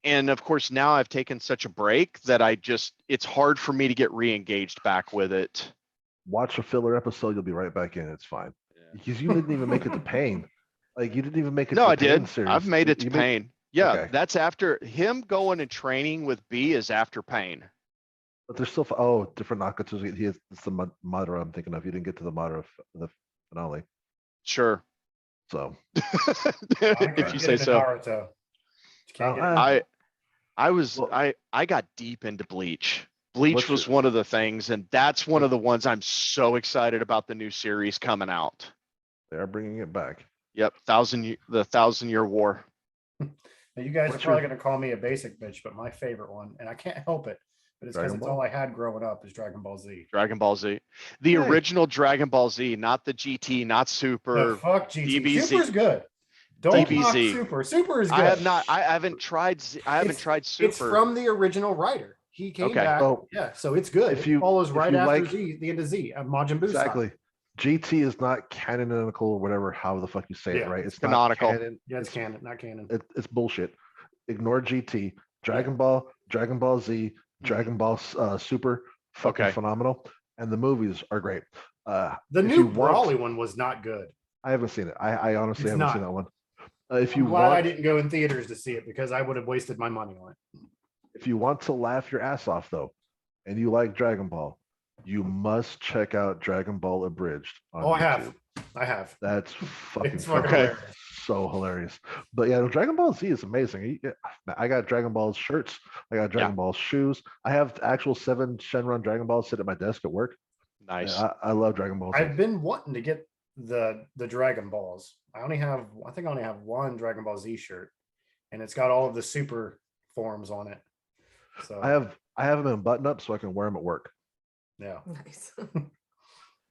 Speaker 1: And of course now I've taken such a break that it's hard for me to get re-engaged back with it.
Speaker 3: Watch a filler episode, you'll be right back in. It's fine. Because you didn't even make it to Pain. Like you didn't even make it
Speaker 1: No,
Speaker 3: to
Speaker 1: I
Speaker 3: the Pain
Speaker 1: did.
Speaker 3: series.
Speaker 1: I've made it to
Speaker 3: You
Speaker 1: Pain. Yeah,
Speaker 3: Okay.
Speaker 1: that's after him going and training with B is after Pain.
Speaker 3: But there's still different Nakatsu. It's the Madara I'm thinking of. You didn't get to the Madara the finale.
Speaker 1: Sure.
Speaker 3: So
Speaker 2: I
Speaker 1: If
Speaker 2: couldn't
Speaker 1: you
Speaker 2: get
Speaker 1: say
Speaker 2: into
Speaker 1: so.
Speaker 2: Naruto. Can't get
Speaker 3: I-
Speaker 2: into it.
Speaker 1: I got deep into Bleach. Bleach
Speaker 3: What's
Speaker 1: was
Speaker 3: your-
Speaker 1: one of the things, and that's one of the ones I'm so excited about the new series coming out.
Speaker 3: they are bringing it back.
Speaker 1: Yep, the 1,000-Year War.
Speaker 2: Now, you guys
Speaker 3: What's
Speaker 2: are probably
Speaker 3: your-
Speaker 2: going to call me a basic bitch, but my favorite one, and I can't help it, but it's because
Speaker 3: Dragon
Speaker 2: it's
Speaker 3: Ball?
Speaker 2: all I had growing up is Dragon Ball Z.
Speaker 1: Dragon Ball Z. The
Speaker 3: Hey.
Speaker 1: original Dragon Ball Z, not the GT, not
Speaker 2: The
Speaker 1: Super.
Speaker 2: fuck GT.
Speaker 1: DBZ.
Speaker 2: Super's good. Don't knock
Speaker 1: DBZ.
Speaker 2: Super. Super is good.
Speaker 1: I haven't tried
Speaker 2: It's
Speaker 1: Super.
Speaker 2: from the original writer. He came
Speaker 1: Okay.
Speaker 2: back.
Speaker 3: Oh,
Speaker 2: yeah, so it's good.
Speaker 3: if
Speaker 2: It
Speaker 3: you-
Speaker 2: follows
Speaker 3: if
Speaker 2: right
Speaker 3: you
Speaker 2: after
Speaker 3: like-
Speaker 2: Z, the end of Z, Majin Buu. style.
Speaker 3: Exactly. GT is not canonical or whatever, how the fuck you say
Speaker 2: Yeah,
Speaker 3: it, right?
Speaker 1: it's
Speaker 3: Not
Speaker 1: canonical.
Speaker 3: canon.
Speaker 2: Yeah, it's canon, not canon.
Speaker 3: It's bullshit. Ignore GT. Dragon Ball, Dragon Ball Z, Dragon Ball Super, fucking
Speaker 1: Okay.
Speaker 3: phenomenal. And the movies are great.
Speaker 2: The
Speaker 3: if
Speaker 2: new
Speaker 3: you want-
Speaker 2: Brawly one was not good.
Speaker 3: I haven't seen it. I honestly
Speaker 2: It's
Speaker 3: haven't seen
Speaker 2: not.
Speaker 3: that one. If
Speaker 2: I'm
Speaker 3: you
Speaker 2: glad I
Speaker 3: want,
Speaker 2: didn't go in theaters to see it because I would have wasted my money on it.
Speaker 3: if you want to laugh your ass off though, and you like Dragon Ball, you must check out Dragon Ball Abridged on
Speaker 2: Oh, I have.
Speaker 3: YouTube.
Speaker 2: I have.
Speaker 3: That's fucking
Speaker 2: It's fucking
Speaker 1: Okay.
Speaker 2: hilarious.
Speaker 3: so hilarious. But yeah, Dragon Ball Z is amazing. I got Dragon Ball shirts. I got Dragon Ball shoes. I have the actual 7 Shenron Dragon Balls sit at my desk at work.
Speaker 1: Nice.
Speaker 3: I love Dragon Ball Z.
Speaker 2: I've been wanting to get the Dragon Balls. I think I only have one Dragon Ball Z shirt, and it's got all of the super forms on it. So
Speaker 3: I have them in button up so I can wear them at work.
Speaker 2: yeah.
Speaker 4: Nice.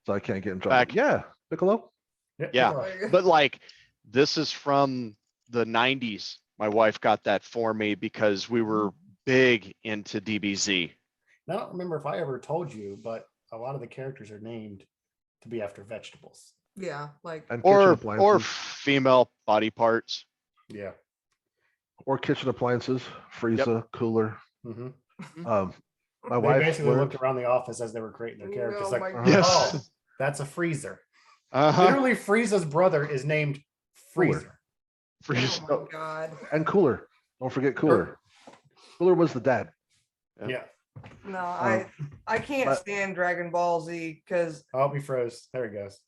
Speaker 3: So I can't get in trouble.
Speaker 1: Back-
Speaker 3: Yeah, Piccolo.
Speaker 1: Yeah.
Speaker 2: Piccolo.
Speaker 1: But like, this is from the 90s. My wife got that for me because we were big into DBZ.
Speaker 2: I don't remember if I ever told you, but a lot of the characters are named to be after vegetables.
Speaker 4: Yeah, like
Speaker 3: And kitchen
Speaker 1: Or
Speaker 3: appliances.
Speaker 1: female body parts.
Speaker 2: Yeah.
Speaker 3: Or kitchen appliances, Frieza, cooler.
Speaker 2: hmm
Speaker 3: My
Speaker 2: They
Speaker 3: wife
Speaker 2: basically
Speaker 3: learned,
Speaker 2: looked around the office as they were creating their characters,
Speaker 4: Oh
Speaker 2: like,
Speaker 4: my
Speaker 1: Yes.
Speaker 2: oh, that's a freezer.
Speaker 1: Uh-huh.
Speaker 2: Literally, Frieza's brother is named Freezer.
Speaker 1: Freeze.
Speaker 4: oh my god.
Speaker 3: and cooler. Don't forget cooler. Cooler was the dad.
Speaker 1: Yeah.
Speaker 2: Yeah.
Speaker 4: No,
Speaker 3: Um,
Speaker 4: I can't
Speaker 3: but-
Speaker 4: stand Dragon Ball Z because
Speaker 2: Oh, he froze. There he goes.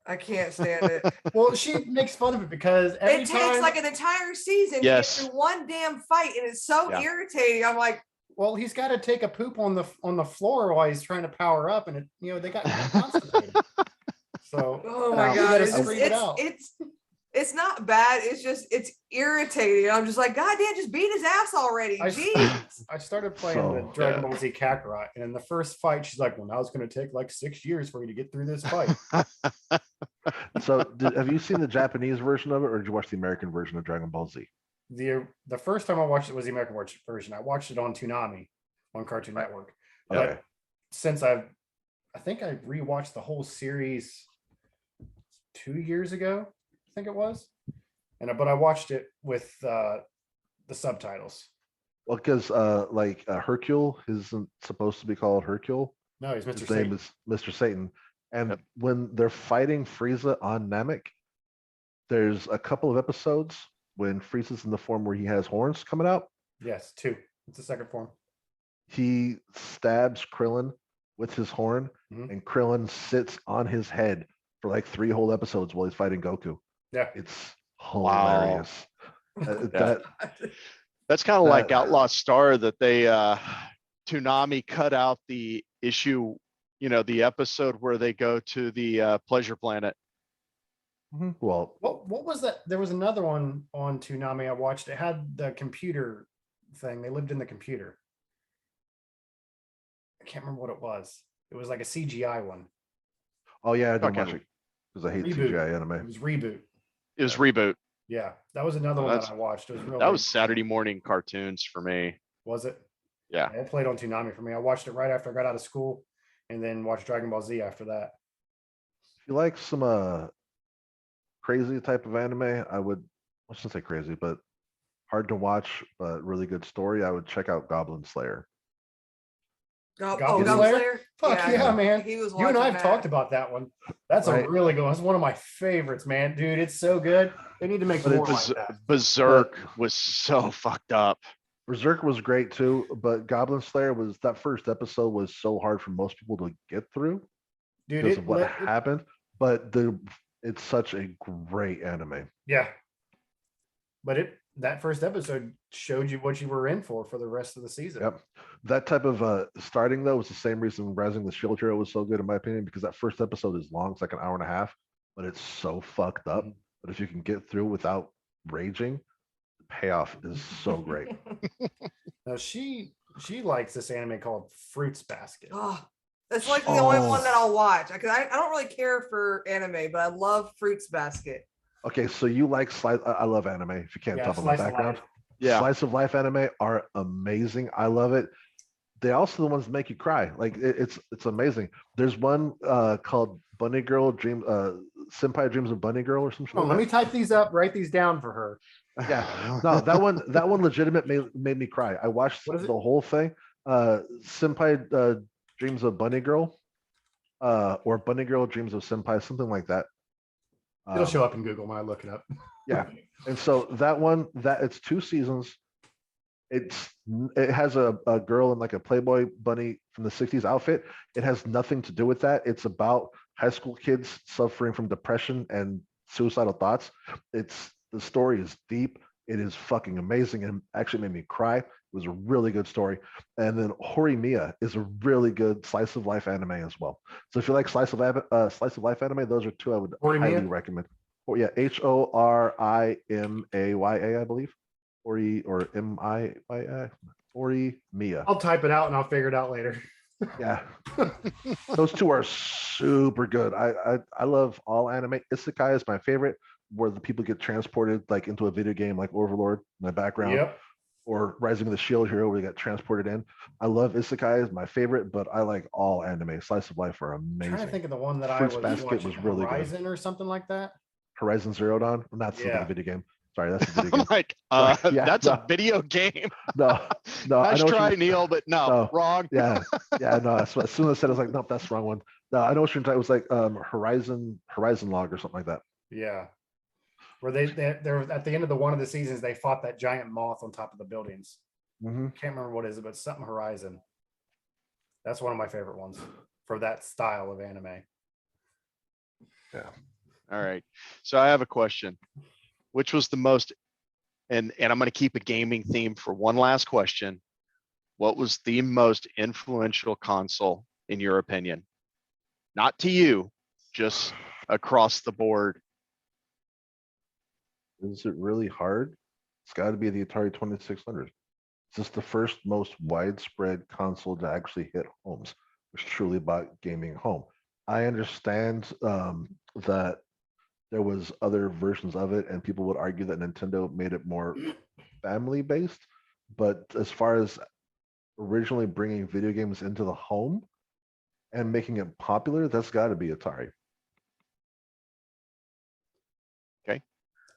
Speaker 4: I can't stand it.
Speaker 2: Well, she makes fun of it because every
Speaker 4: It
Speaker 2: time,
Speaker 4: takes like an entire season
Speaker 1: Yes.
Speaker 4: to get through one damn fight, and it's so
Speaker 1: Yeah.
Speaker 4: irritating. I'm like,
Speaker 2: well, he's got to take a poop on the floor while he's trying to power up, and they got constipated. So
Speaker 4: oh
Speaker 3: Now,
Speaker 4: my
Speaker 3: you
Speaker 4: god,
Speaker 2: gotta
Speaker 4: it's just,
Speaker 2: scream it out.
Speaker 4: it's not bad. It's irritating. I'm just like, God damn, just beat his ass already.
Speaker 2: I-
Speaker 4: Jeez.
Speaker 2: I started playing
Speaker 3: So,
Speaker 2: the Dragon
Speaker 1: yeah.
Speaker 2: Ball Z Kakarot, and in the first fight, she's like, "Well, now it's going to take like 6 years for you to get through this fight."
Speaker 3: So have you seen the Japanese version of it, or did you watch the American version of Dragon Ball Z?
Speaker 2: The first time I watched it was the American version. I watched it on Toonami on Cartoon Network.
Speaker 3: Okay.
Speaker 2: But since I think I rewatched the whole series 2 years ago, I think it was, but I watched it with the subtitles.
Speaker 3: Well, because Hercule isn't supposed to be called Hercule.
Speaker 2: No, he's Mr.
Speaker 3: His
Speaker 2: Satan.
Speaker 3: name is Mr. Satan. And
Speaker 1: Yep.
Speaker 3: when they're fighting Frieza on Namek, there's a couple of episodes when Frieza's in the form where he has horns coming out.
Speaker 2: Yes, 2. It's the second form.
Speaker 3: He stabs Krillin with his horn,
Speaker 2: Mhm.
Speaker 3: and Krillin sits on his head for like 3 whole episodes while he's fighting Goku.
Speaker 2: Yeah.
Speaker 3: It's
Speaker 1: Wow.
Speaker 3: hilarious. That
Speaker 1: That's kind of like
Speaker 3: That-
Speaker 1: Outlaw Star that they Toonami cut out the issue You know, the episode where they go to the pleasure planet.
Speaker 3: Well,
Speaker 2: What was that? There was another one on Toonami I watched. It had the computer thing. They lived in the computer. I can't remember what it was. It was like a CGI one.
Speaker 3: oh yeah, I didn't watch
Speaker 1: Fucking
Speaker 3: it because I hate
Speaker 2: Reboot.
Speaker 3: CGI
Speaker 2: It
Speaker 3: anime.
Speaker 2: was Reboot.
Speaker 1: It was Reboot.
Speaker 2: Yeah, that was another
Speaker 1: Oh,
Speaker 2: one that
Speaker 1: that's-
Speaker 2: I watched. It was real.
Speaker 1: That was Saturday morning cartoons for me.
Speaker 2: Was it?
Speaker 1: Yeah.
Speaker 2: It played on Toonami for me. I watched it right after I got out of school, and then watched Dragon Ball Z after that.
Speaker 3: If you like some crazy type of anime, I would. I shouldn't say crazy, but hard to watch, but really good story. I would check out Goblin Slayer.
Speaker 2: Goblin
Speaker 3: Slayer?
Speaker 2: Slayer? Fuck yeah, man.
Speaker 4: He was
Speaker 2: You and I
Speaker 4: watching
Speaker 2: have
Speaker 4: that.
Speaker 2: talked about that one. That's
Speaker 3: Right.
Speaker 2: a really good one. It's one of my favorites, man. Dude, it's so good. They need to make
Speaker 3: But
Speaker 2: more
Speaker 3: it's-
Speaker 2: like that.
Speaker 1: Berserk was so fucked up.
Speaker 3: Berserk was great too, but Goblin Slayer was that first episode was so hard for most people to get through
Speaker 2: Dude,
Speaker 3: because
Speaker 2: it,
Speaker 3: of what
Speaker 2: let-
Speaker 3: happened. But it's such a great anime.
Speaker 2: yeah. But that first episode showed you what you were in for the rest of the season.
Speaker 3: Yep. That type of starting though was the same reason Rising the Shield Hero was so good in my opinion, because that first episode is long, it's like an hour and a half, but it's so fucked up. But if you can get through without raging, the payoff is so great.
Speaker 2: Now she likes this anime called Fruits Basket.
Speaker 4: Oh, that's like the only one
Speaker 3: Oh.
Speaker 4: that I'll watch because I don't really care for anime, but I love Fruits Basket.
Speaker 3: Okay, so you like slice? I love anime. If you can't
Speaker 2: Yeah,
Speaker 3: tell from my
Speaker 2: slice of
Speaker 3: background,
Speaker 2: life.
Speaker 1: Yeah.
Speaker 3: slice of life anime are amazing. I love it. They also the ones that make you cry. Like it's amazing. There's one called Bunny Girl Dream Senpai Dreams of Bunny Girl or something.
Speaker 2: Oh, let me type these up, write these down for her.
Speaker 3: Yeah. No, that one legitimate made me cry. I watched
Speaker 2: What is
Speaker 3: the
Speaker 2: it?
Speaker 3: whole thing. Senpai Dreams of Bunny Girl, or Bunny Girl Dreams of Senpai, something like that.
Speaker 2: It'll show up in Google when I look it up.
Speaker 3: Yeah. And so that one, it's 2 seasons. It has a girl in like a Playboy bunny from the 60s outfit. It has nothing to do with that. It's about high school kids suffering from depression and suicidal thoughts. The story is deep. It is fucking amazing and actually made me cry. It was a really good story. And then Horimiya is a really good slice of life anime as well. So if you like slice of life anime, those are 2 I would
Speaker 2: Horimiya?
Speaker 3: highly recommend. Or yeah, Horimaya, I believe. Or Miya. Horimiya.
Speaker 2: I'll type it out and I'll figure it out later.
Speaker 3: Yeah. Those 2 are super good. I love all anime. Isekai is my favorite, where the people get transported like into a video game like Overlord in the background.
Speaker 2: Yep.
Speaker 3: Or Rising of the Shield Hero where they got transported in. I love Isekai is my favorite, but I like all anime. Slice of life are
Speaker 2: I'm trying to
Speaker 3: amazing.
Speaker 2: think of the one that
Speaker 3: Fruits
Speaker 2: I was
Speaker 3: Basket
Speaker 2: watching,
Speaker 3: was really good.
Speaker 2: Horizon or something like that.
Speaker 3: Horizon Zero Dawn. That's
Speaker 2: Yeah.
Speaker 3: a video game. Sorry, that's a video
Speaker 1: I'm
Speaker 3: game.
Speaker 1: like,
Speaker 3: Yeah,
Speaker 1: that's
Speaker 3: no.
Speaker 1: a video game.
Speaker 3: No, no, I
Speaker 1: Nice
Speaker 3: know what
Speaker 1: try,
Speaker 3: you-
Speaker 1: Neil, but no,
Speaker 3: No.
Speaker 1: wrong.
Speaker 3: Yeah, yeah, no. That's what, as soon as I said, it, I was like, nope, that's the wrong one. No, I know what you're talking. It was like Horizon Log or something like that.
Speaker 2: Yeah. Where they're at the end of one of the seasons, they fought that giant moth on top of the buildings.
Speaker 3: Mm-hmm.
Speaker 2: Can't remember what it is, but something Horizon. That's one of my favorite ones for that style of anime.
Speaker 1: All right. So I have a question. Which was the most, and I'm going to keep a gaming theme for one last question. What was the most influential console in your opinion? Not to you, just across the board.
Speaker 3: Is it really hard? It's got to be the Atari 2600. It's just the first most widespread console to actually hit homes, which truly brought gaming home. I understand that there was other versions of it, and people would argue that Nintendo made it more family based. But as far as originally bringing video games into the home and making it popular, that's got to be Atari.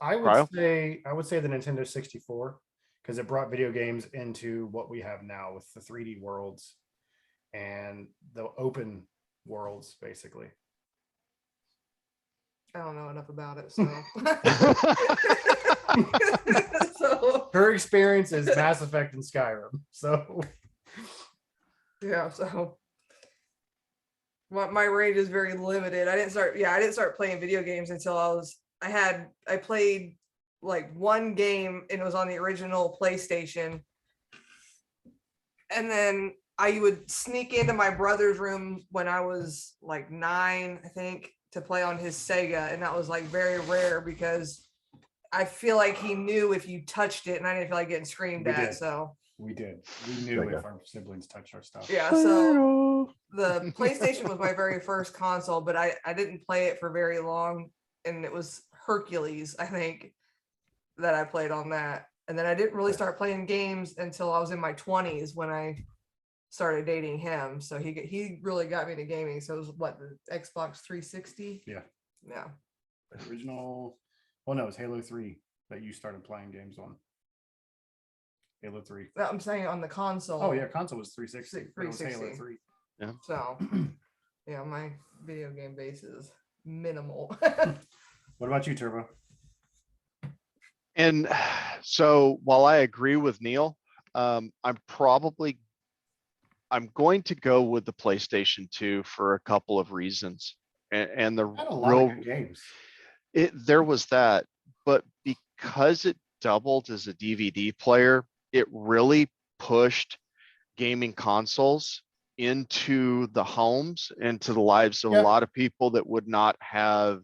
Speaker 2: I
Speaker 1: Cryo?
Speaker 2: would say the Nintendo 64 because it brought video games into what we have now with the 3D worlds and the open worlds, basically.
Speaker 4: I don't know enough about it, so. So
Speaker 2: Her experience is Mass Effect and Skyrim. So
Speaker 4: yeah, so my range is very limited. I didn't start playing video games until I played like one game and it was on the original PlayStation. And then I would sneak into my brother's room when I was like 9, I think, to play on his Sega, and that was like very rare because I feel like he knew if you touched it, and I didn't feel like getting screamed
Speaker 2: We
Speaker 4: at.
Speaker 2: did.
Speaker 4: So
Speaker 2: We did. We knew
Speaker 3: Sega.
Speaker 2: if our siblings touched our stuff.
Speaker 4: yeah, so the PlayStation was my very first console, but I didn't play it for very long, and it was Hercules, I think, that I played on that. And then I didn't really start playing games until I was in my 20s when I started dating him. So he really got me to gaming. So it was what, the Xbox 360?
Speaker 2: Yeah.
Speaker 4: Yeah.
Speaker 2: Original. Well, no, it was Halo 3 that you started playing games on. Halo 3.
Speaker 4: I'm saying on the console.
Speaker 2: Oh yeah, console was 360. But it was Halo
Speaker 4: 360.
Speaker 2: 3.
Speaker 4: So yeah, my video game base is minimal.
Speaker 2: What about you, Turbo?
Speaker 1: And so while I agree with Neil, I'm going to go with the PlayStation 2 for a couple of reasons. And the
Speaker 2: Had a lot of
Speaker 1: real
Speaker 2: good games.
Speaker 1: there was that, but because it doubled as a DVD player, it really pushed gaming consoles into the homes, into the lives of
Speaker 2: Yep.
Speaker 1: a lot of people that would not have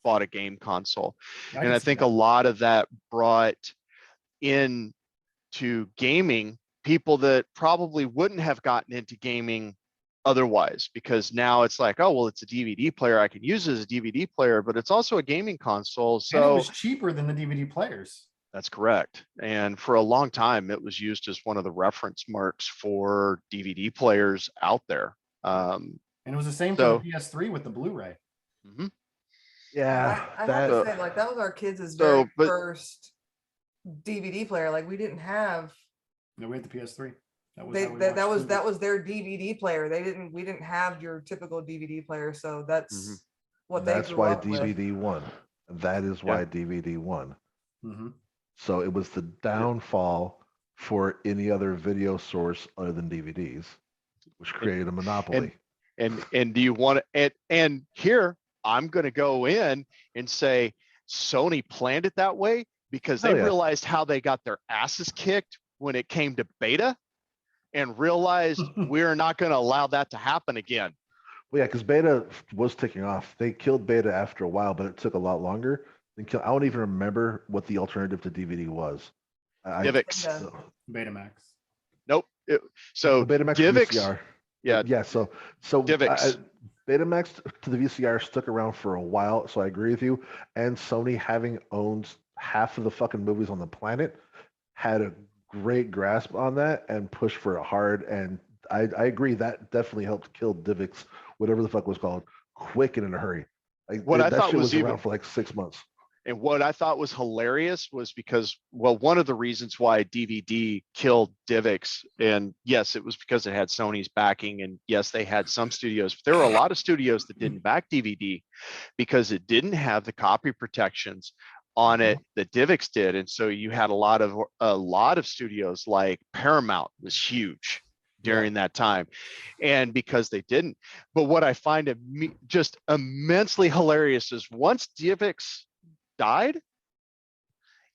Speaker 1: bought a game console.
Speaker 2: I
Speaker 1: And
Speaker 2: can
Speaker 1: I
Speaker 2: see
Speaker 1: think
Speaker 2: that.
Speaker 1: a lot of that brought in to gaming people that probably wouldn't have gotten into gaming otherwise, because now it's like, oh, well, it's a DVD player. I can use it as a DVD player, but it's also a gaming console.
Speaker 2: And it
Speaker 1: So
Speaker 2: was cheaper than the DVD players.
Speaker 1: that's correct. And for a long time, it was used as one of the reference marks for DVD players out there.
Speaker 2: And it was the same
Speaker 1: so-
Speaker 2: for the PS3 with the Blu-ray.
Speaker 1: Mhm.
Speaker 3: Yeah,
Speaker 4: I have
Speaker 3: that
Speaker 4: to say, like, that was our kids'
Speaker 1: So,
Speaker 4: very
Speaker 1: but-
Speaker 4: first DVD player. Like, we didn't have
Speaker 2: No, we had the PS3. That was
Speaker 4: they
Speaker 2: how we
Speaker 4: that
Speaker 2: watched
Speaker 4: was
Speaker 2: movies.
Speaker 4: their DVD player. We didn't have your typical DVD player, so that's
Speaker 1: Mhm.
Speaker 4: what they
Speaker 3: that's
Speaker 4: grew
Speaker 3: why
Speaker 4: up with.
Speaker 3: DVD won. That is why DVD won.
Speaker 2: Mhm.
Speaker 3: So it was the downfall for any other video source other than DVDs, which created a monopoly.
Speaker 1: And do you want to, and here I'm going to go in and say Sony planned it that way because they
Speaker 3: Oh, yeah.
Speaker 1: realized how they got their asses kicked when it came to beta, and realized we're not going to allow that to happen again.
Speaker 3: Well, yeah, because beta was taking off. They killed beta after a while, but it took a lot longer. I don't even remember what the alternative to DVD was.
Speaker 1: DivX.
Speaker 4: Yeah.
Speaker 2: Betamax.
Speaker 1: Nope. So
Speaker 3: The Betamax
Speaker 1: DivX.
Speaker 3: VCR.
Speaker 1: Yeah.
Speaker 3: Yeah. So
Speaker 1: DivX.
Speaker 3: Betamax to the VCR stuck around for a while. So I agree with you. And Sony, having owned half of the fucking movies on the planet, had a great grasp on that and pushed for it hard. And I agree that definitely helped kill DivX, whatever the fuck it was called, quick and in a hurry. Like
Speaker 1: What I
Speaker 3: that
Speaker 1: thought
Speaker 3: shit
Speaker 1: was
Speaker 3: around
Speaker 1: even-
Speaker 3: for like 6 months.
Speaker 1: And what I thought was hilarious was because, well, one of the reasons why DVD killed DivX, and yes, it was because it had Sony's backing, and yes, they had some studios, but there were a lot of studios that didn't back DVD because it didn't have the copy protections on it that DivX did. And so you had a lot of studios, like Paramount was huge during that time, and because they didn't. But what I find just immensely hilarious is once DivX died,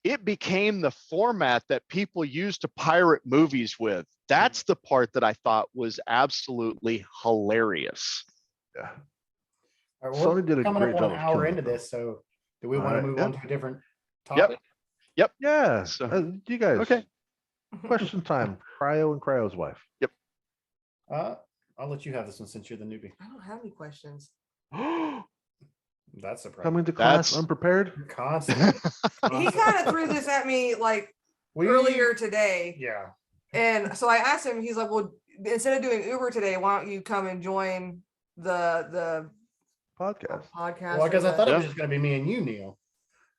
Speaker 1: it became the format that people used to pirate movies with. That's the part that I thought was absolutely hilarious.
Speaker 3: Yeah.
Speaker 2: All right, well,
Speaker 3: Sony did a
Speaker 2: coming
Speaker 3: great
Speaker 2: up
Speaker 3: job
Speaker 2: on an
Speaker 3: of
Speaker 2: hour
Speaker 3: killing
Speaker 2: into
Speaker 3: it, though.
Speaker 2: this, so do we
Speaker 3: All
Speaker 2: want to
Speaker 3: right,
Speaker 2: move
Speaker 3: yeah.
Speaker 2: on to a different
Speaker 1: Yep.
Speaker 2: topic?
Speaker 3: Yeah.
Speaker 1: So-
Speaker 3: You guys.
Speaker 1: Okay.
Speaker 3: Question time. Cryo and Cryo's wife.
Speaker 2: I'll let you have this one since you're the newbie.
Speaker 4: I don't have any questions.
Speaker 2: That's surprising.
Speaker 3: Coming to class
Speaker 1: That's-
Speaker 3: unprepared.
Speaker 2: Constant.
Speaker 4: He kind of threw this at me like earlier today.
Speaker 2: Yeah.
Speaker 4: And so I asked him, he's like, well, instead of doing Uber today, why don't you come and join the
Speaker 3: Podcast.
Speaker 4: podcast?
Speaker 2: Well, because I thought it was
Speaker 1: Yeah.
Speaker 2: just going to be me and you, Neil.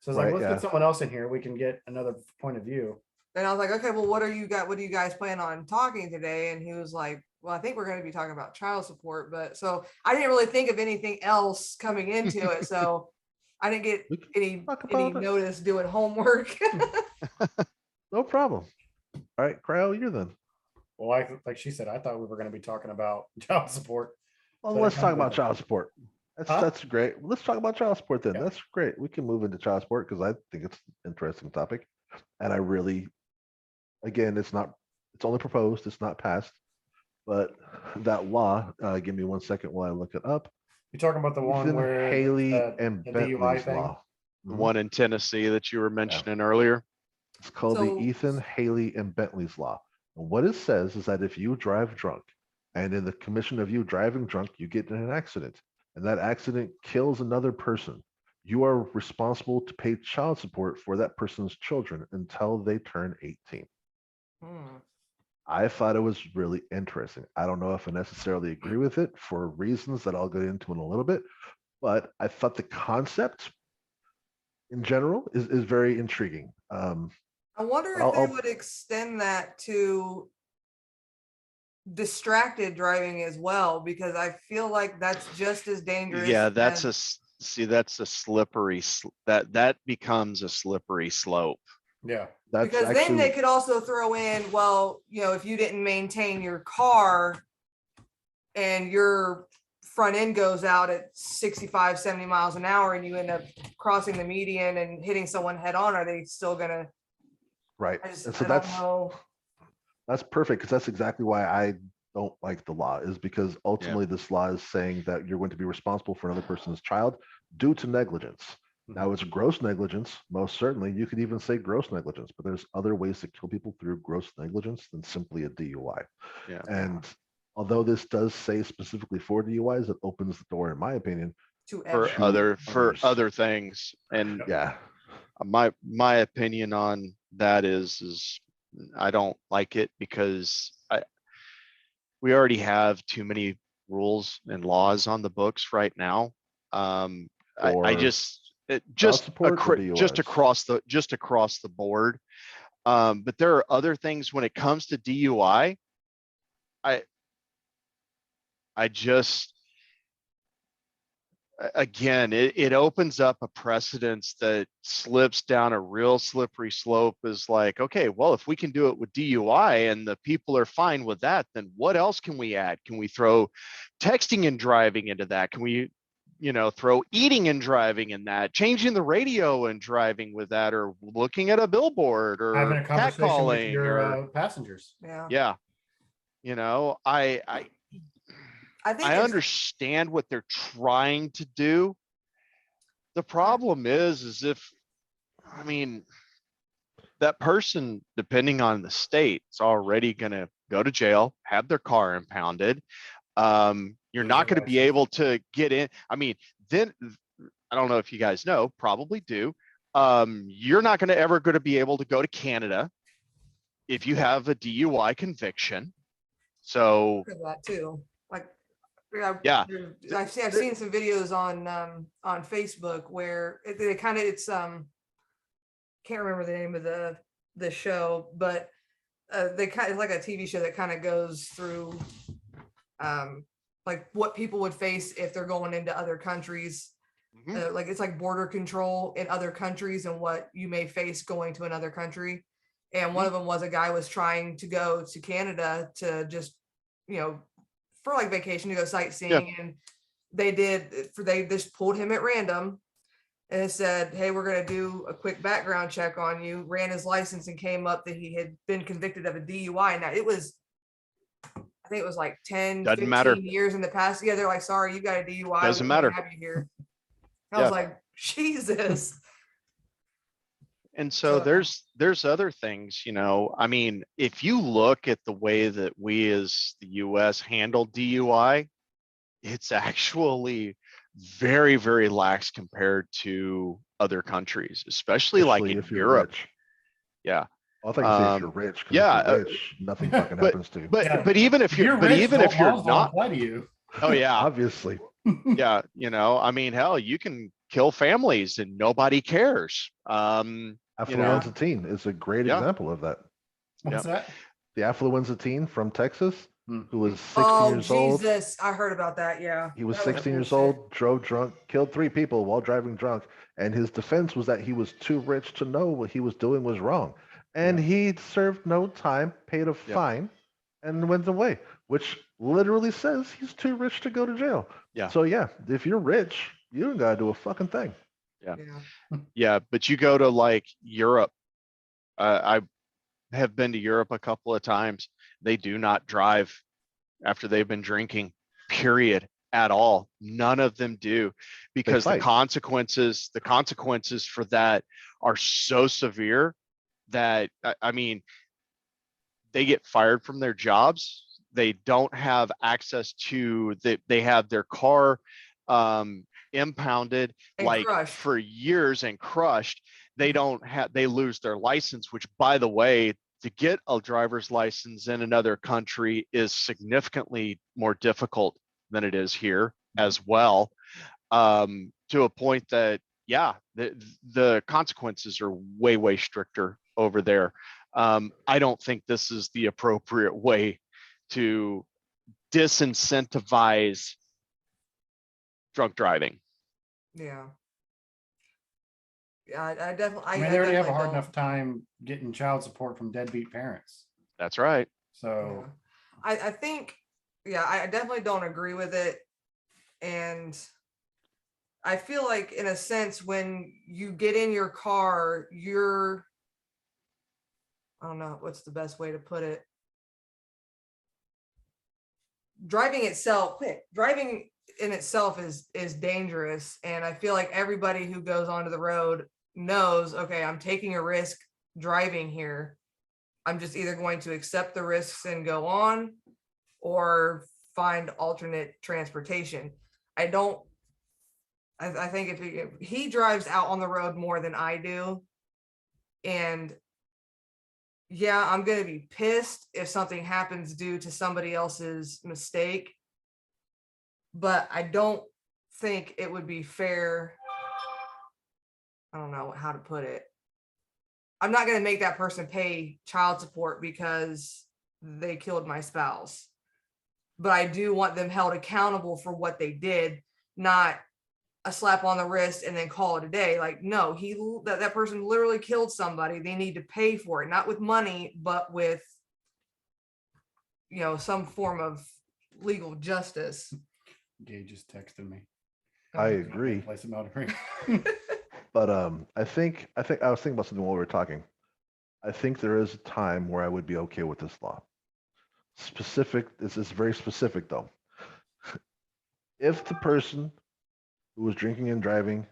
Speaker 2: So I was
Speaker 3: Right,
Speaker 2: like, let's
Speaker 3: yeah.
Speaker 2: get someone else in here. We can get another point of view.
Speaker 4: And I was like, okay, well, what do you guys plan on talking today? And he was like, well, I think we're going to be talking about child support. But so I didn't really think of anything else coming into it. So I didn't get
Speaker 3: We can
Speaker 4: any
Speaker 3: talk about it.
Speaker 4: notice doing homework.
Speaker 3: No problem. All right, Cryo, you're then.
Speaker 2: Well, like she said, I thought we were going to be talking about child support.
Speaker 3: Well,
Speaker 2: So
Speaker 3: let's
Speaker 2: they
Speaker 3: talk
Speaker 2: come
Speaker 3: about
Speaker 2: with-
Speaker 3: child support.
Speaker 2: Huh?
Speaker 3: That's great. Let's talk about child support then.
Speaker 2: Yeah.
Speaker 3: That's great. We can move into child support because I think it's an interesting topic. And I really, again, it's not It's only proposed, it's not passed. But that law, give me 1 second while I look it up.
Speaker 2: You're talking about the one
Speaker 3: Ethan
Speaker 2: where
Speaker 3: Haley
Speaker 2: the
Speaker 3: and
Speaker 2: DUI
Speaker 3: Bentley's
Speaker 2: thing?
Speaker 3: law.
Speaker 1: The
Speaker 3: Mhm.
Speaker 1: one in Tennessee that you were mentioning earlier.
Speaker 3: It's called
Speaker 4: So-
Speaker 3: the Ethan Haley and Bentley's law. And what it says is that if you drive drunk, and in the commission of you driving drunk, you get in an accident, and that accident kills another person, you are responsible to pay child support for that person's children until they turn 18.
Speaker 4: Hmm.
Speaker 3: I thought it was really interesting. I don't know if I necessarily agree with it for reasons that I'll get into in a little bit, but I thought the concept in general is very intriguing.
Speaker 4: I wonder if
Speaker 3: I'll-
Speaker 4: they
Speaker 3: I'll-
Speaker 4: would extend that to distracted driving as well, because I feel like that's just as dangerous.
Speaker 1: Yeah, that's
Speaker 4: as-
Speaker 1: that's a slippery, that becomes a slippery slope.
Speaker 2: Yeah.
Speaker 3: That's
Speaker 4: because then they
Speaker 3: actually
Speaker 4: could also throw in, well, if you didn't maintain your car and your front end goes out at 65, 70 miles an hour and you end up crossing the median and hitting someone head on, are they still gonna,
Speaker 3: right.
Speaker 4: I just,
Speaker 3: And so
Speaker 4: I don't know.
Speaker 3: that's perfect because that's exactly why I don't like the law, is because ultimately this law is saying that you're going to be responsible for another person's child due to negligence. Now it's gross negligence, most certainly. You could even say gross negligence, but there's other ways to kill people through gross negligence than simply a DUI.
Speaker 1: Yeah.
Speaker 3: And although this does say specifically for DUIs, it opens the door, in my opinion.
Speaker 4: To
Speaker 1: For
Speaker 4: everyone.
Speaker 1: for
Speaker 3: others.
Speaker 1: other things. And
Speaker 3: Yeah.
Speaker 1: my opinion on that is I don't like it because we already have too many rules and laws on the books right now. I
Speaker 3: For
Speaker 1: just
Speaker 3: child support or
Speaker 1: just
Speaker 3: DUIs?
Speaker 1: across the board. But there are other things when it comes to DUI. I just, again, it opens up a precedence that slips down a real slippery slope. Is like, okay, well, if we can do it with DUI and the people are fine with that, then what else can we add? Can we throw texting and driving into that? Can we, throw eating and driving in that, changing the radio and driving with that, or looking at a billboard or
Speaker 2: Having a conversation with
Speaker 1: catcalling
Speaker 2: your
Speaker 1: or,
Speaker 2: passengers.
Speaker 4: Yeah.
Speaker 1: yeah,
Speaker 4: I think
Speaker 1: I
Speaker 4: it's,
Speaker 1: understand what they're trying to do. The problem is if, that person, depending on the state, is already going to go to jail, have their car impounded. You're
Speaker 2: Lose
Speaker 1: not
Speaker 2: their
Speaker 1: going to be
Speaker 2: license.
Speaker 1: able to get in. Then I don't know if you guys know, probably do. You're not going to be able to go to Canada if you have a DUI conviction. So
Speaker 4: for that too. Like,
Speaker 1: yeah,
Speaker 4: I've seen some videos on Facebook where they kind of, it's can't remember the name of the show, but they kind of like a TV show that kind of goes through like what people would face if they're going into other countries.
Speaker 1: Mhm.
Speaker 4: Like it's like border control in other countries and what you may face going to another country. And one of them was a guy was trying to go to Canada to just, for like vacation, to go sightseeing. And they just pulled him at random and it said, hey, we're going to do a quick background check on you, ran his license and came up that he had been convicted of a DUI. Now it was, I think it was like 10,
Speaker 1: Doesn't
Speaker 4: 15
Speaker 1: matter.
Speaker 4: years in the past. Yeah, they're like, sorry, you got a DUI.
Speaker 1: Doesn't
Speaker 4: we can't
Speaker 1: matter.
Speaker 4: Have you here. I
Speaker 1: Yeah.
Speaker 4: was like, Jesus.
Speaker 1: And so there's other things, if you look at the way that we as the US handle DUI, it's actually very, very lax compared to other countries, especially like in
Speaker 3: if you're
Speaker 1: Europe.
Speaker 3: rich.
Speaker 1: Yeah.
Speaker 3: I thought you say if you're rich, because
Speaker 1: yeah,
Speaker 3: if you're rich, nothing fucking happens to you.
Speaker 1: But even if you're
Speaker 2: rich,
Speaker 1: if you're
Speaker 2: laws don't
Speaker 1: not,
Speaker 2: apply to you.
Speaker 1: oh yeah,
Speaker 3: Obviously.
Speaker 1: yeah, hell, you can kill families and nobody cares.
Speaker 3: Affluenza teen is a great
Speaker 1: Yeah.
Speaker 3: example of that.
Speaker 2: What's that?
Speaker 3: The affluenza teen from Texas, who was 16
Speaker 4: Oh,
Speaker 3: years old.
Speaker 4: Jesus. I heard about that. Yeah.
Speaker 3: He was
Speaker 4: That
Speaker 3: 16 years
Speaker 4: bullshit.
Speaker 3: old, drove drunk, killed 3 people while driving drunk. And his defense was that he was too rich to know what he was doing was wrong. And he served no time, paid a fine, and went away, which literally says he's too rich to go to jail.
Speaker 1: Yeah.
Speaker 3: So yeah, if you're rich, you don't gotta do a fucking thing.
Speaker 1: Yeah, but you go to like Europe. have been to Europe a couple of times. They do not drive after they've been drinking, period, at all. None of them do, because the
Speaker 3: fight.
Speaker 1: consequences for that are so severe that, I mean, they get fired from their jobs. They don't have access to they have their car impounded
Speaker 4: And
Speaker 1: like
Speaker 4: crushed.
Speaker 1: for years and crushed. They lose their license, which, by the way, to get a driver's license in another country is significantly more difficult than it is here as well. To a point that, yeah, the consequences are way, way stricter over there. I don't think this is the appropriate way to disincentivize drunk driving.
Speaker 4: Yeah. Yeah, I definitely.
Speaker 2: I mean, they already have a
Speaker 4: definitely
Speaker 2: hard
Speaker 4: don't.
Speaker 2: enough time getting child support from deadbeat parents.
Speaker 1: That's right.
Speaker 2: So
Speaker 4: Yeah. I think, yeah, I definitely don't agree with it. And I feel like, in a sense, when you get in your car, I don't know what's the best way to put it. Driving in itself is dangerous. And I feel like everybody who goes onto the road knows, okay, I'm taking a risk driving here. I'm just either going to accept the risks and go on, or find alternate transportation. I think if he drives out on the road more than I do, and yeah, I'm going to be pissed if something happens due to somebody else's mistake, but I don't think it would be fair. I don't know how to put it. I'm not going to make that person pay child support because they killed my spouse, but I do want them held accountable for what they did, not a slap on the wrist and then call it a day. Like, no, that person literally killed somebody. They need to pay for it, not with money, but with, some form of legal justice.
Speaker 2: Gage just texted me.
Speaker 3: I agree.
Speaker 2: Place not agree.
Speaker 3: But I think I was thinking about something while we were talking. I think there is a time where I would be okay with this law. This is very specific though. If the person who was drinking and driving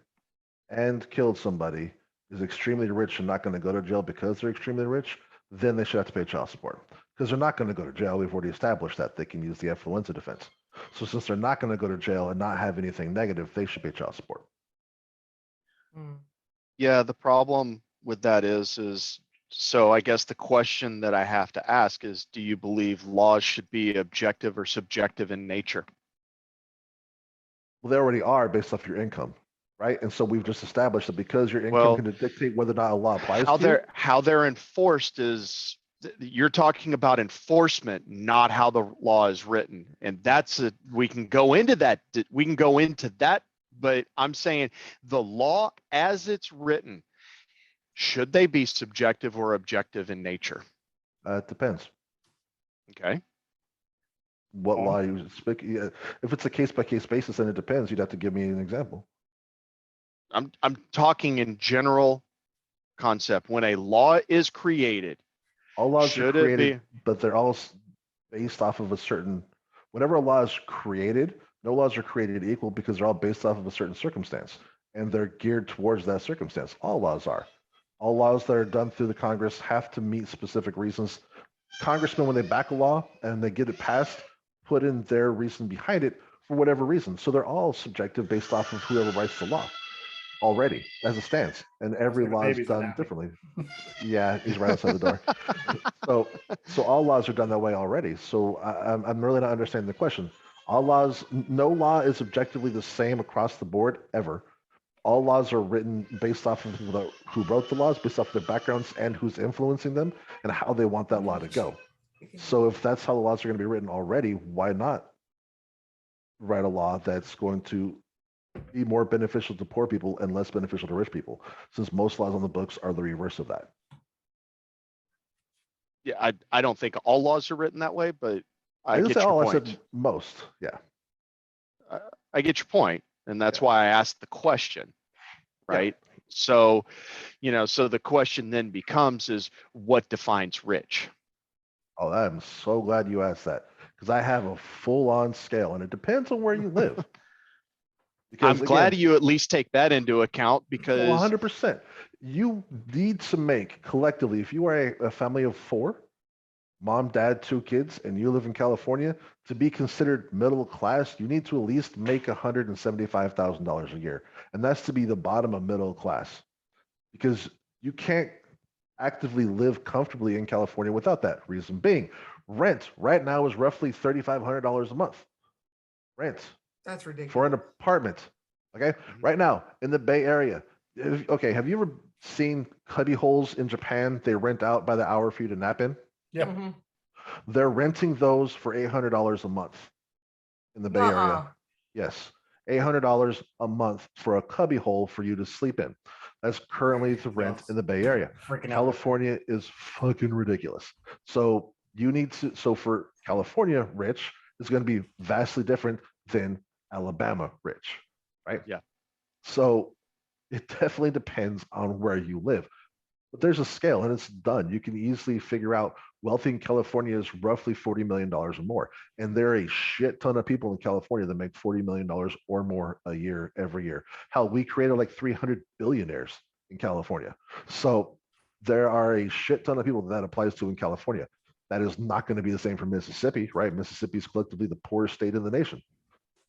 Speaker 3: and killed somebody is extremely rich and not going to go to jail because they're extremely rich, then they should have to pay child support, because they're not going to go to jail. We've already established that they can use the affluenza defense. So since they're not going to go to jail and not have anything negative, they should pay child support.
Speaker 1: Yeah, the problem with that is so I guess the question that I have to ask is, do you believe laws should be objective or subjective in nature?
Speaker 3: Well, they already are based off your income, right? And so we've just established that because your income
Speaker 1: Well,
Speaker 3: can dictate whether or not a law applies
Speaker 1: How
Speaker 3: to you.
Speaker 1: they're enforced is, you're talking about enforcement, not how the law is written. And we can go into that. But I'm saying the law as it's written, should they be subjective or objective in nature?
Speaker 3: It depends.
Speaker 1: Okay.
Speaker 3: What law you speak? If it's a case by case basis, then it depends. You'd have to give me an example.
Speaker 1: I'm talking in general concept. When a law is created,
Speaker 3: All laws
Speaker 1: should
Speaker 3: are
Speaker 1: it
Speaker 3: created,
Speaker 1: be?
Speaker 3: but they're all based off of a certain. Whenever a law is created, no laws are created equal because they're all based off of a certain circumstance, and they're geared towards that circumstance. All laws are. All laws that are done through the Congress have to meet specific reasons. Congressmen, when they back a law and they get it passed, put in their reason behind it for whatever reason. So they're all subjective based off of whoever writes the law already as it stands. And every
Speaker 2: where the
Speaker 3: law is
Speaker 2: baby's
Speaker 3: done
Speaker 2: napping.
Speaker 3: differently. Yeah, he's right outside the door. So all laws are done that way already. So I'm really not understanding the question. No law is objectively the same across the board ever. All laws are written based off of who wrote the laws, based off their backgrounds and who's influencing them and how they want that law to go. So if that's how the laws are going to be written already, why not write a law that's going to be more beneficial to poor people and less beneficial to rich people, since most laws on the books are the reverse of that?
Speaker 1: Yeah, I don't think all laws are written that way, but I
Speaker 3: didn't
Speaker 1: get
Speaker 3: say
Speaker 1: your
Speaker 3: all, I
Speaker 1: point.
Speaker 3: said most. Yeah.
Speaker 1: I get your point, and that's why I asked the question, right? So, so the question then becomes is what defines rich?
Speaker 3: Oh, I'm so glad you asked that because I have a full-on scale, and it depends on where you live.
Speaker 1: I'm
Speaker 3: Because
Speaker 1: glad
Speaker 3: again,
Speaker 1: you at least take that into account because
Speaker 3: 100%. You need to make collectively, if you are a family of 4, mom, dad, 2 kids, and you live in California, to be considered middle class, you need to at least make $175,000 a year. And that's to be the bottom of middle class because you can't actively live comfortably in California without that. Reason being, rent right now is roughly $3,500 a month. Rent
Speaker 4: That's ridiculous.
Speaker 3: for an apartment. Okay. Right now in the Bay Area. Okay. Have you ever seen cubby holes in Japan? They rent out by the hour for you to nap in.
Speaker 2: Yep.
Speaker 4: Mhm.
Speaker 3: They're renting those for $800 a month in the Bay Area.
Speaker 4: Nuh-uh.
Speaker 3: Yes. $800 a month for a cubby hole for you to sleep in. That's currently the rent in the Bay Area.
Speaker 2: Freaking out.
Speaker 3: California is fucking ridiculous. So you need to, so for California, rich is going to be vastly different than Alabama rich, right?
Speaker 1: Yeah.
Speaker 3: So it definitely depends on where you live. But there's a scale and it's done. You can easily figure out wealthy in California is roughly $40 million or more. And there are a shit ton of people in California that make $40 million or more a year every year. Hell, we created like 300 billionaires in California. So there are a shit ton of people that applies to in California. That is not going to be the same for Mississippi, right? Mississippi is collectively the poorest state in the nation.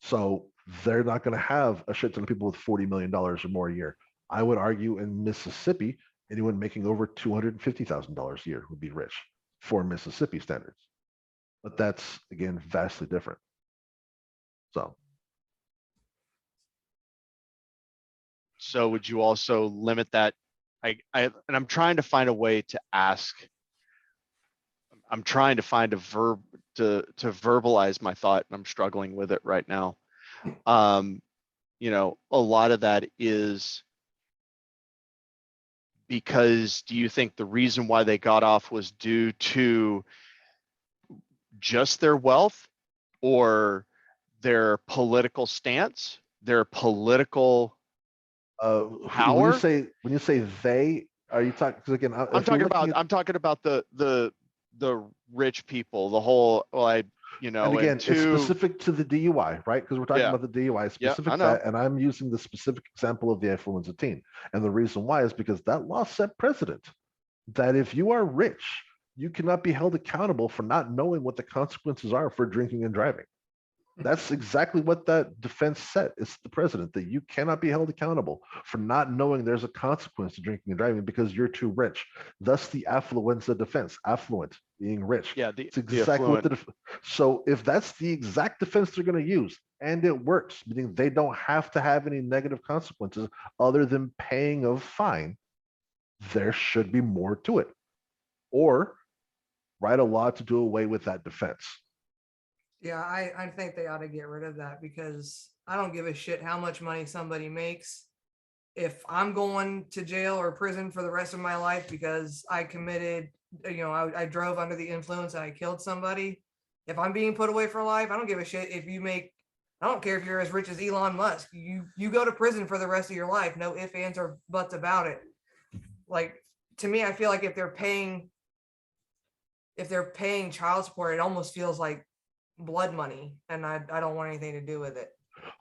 Speaker 3: So they're not going to have a shit ton of people with $40 million or more a year. I would argue in Mississippi, anyone making over $250,000 a year would be rich for Mississippi standards. But that's, again, vastly different.
Speaker 1: So would you also limit that? And I'm trying to find a way to ask. I'm trying to find a verb to verbalize my thought, and I'm struggling with it right now. A lot of that is because do you think the reason why they got off was due to just their wealth or their political stance, their political
Speaker 3: when
Speaker 1: power?
Speaker 3: you say they, are you talking? Because again,
Speaker 1: I'm talking about the rich people, the whole
Speaker 3: and again, it's specific to the DUI, right? Because we're talking about the DUI specific
Speaker 1: I know.
Speaker 3: that, and I'm using the specific example of the influenza teen. And the reason why is because that law set precedent that if you are rich, you cannot be held accountable for not knowing what the consequences are for drinking and driving. That's exactly what that defense said. It's the president that you cannot be held accountable for not knowing there's a consequence to drinking and driving because you're too rich. Thus, the affluenza defense, affluent being rich.
Speaker 1: Yeah,
Speaker 3: it's exactly what so if that's the exact defense they're going to use, and it works, meaning they don't have to have any negative consequences other than paying a fine, there should be more to it. Or write a law to do away with that defense.
Speaker 4: Yeah, I think they ought to get rid of that because I don't give a shit how much money somebody makes. If I'm going to jail or prison for the rest of my life because I committed, I drove under the influence and I killed somebody. If I'm being put away for life, I don't give a shit if you make, I don't care if you're as rich as Elon Musk. You go to prison for the rest of your life. No ifs, ands, or buts about it. Like, to me, I feel like if they're paying child support, it almost feels like blood money, and I don't want anything to do with it.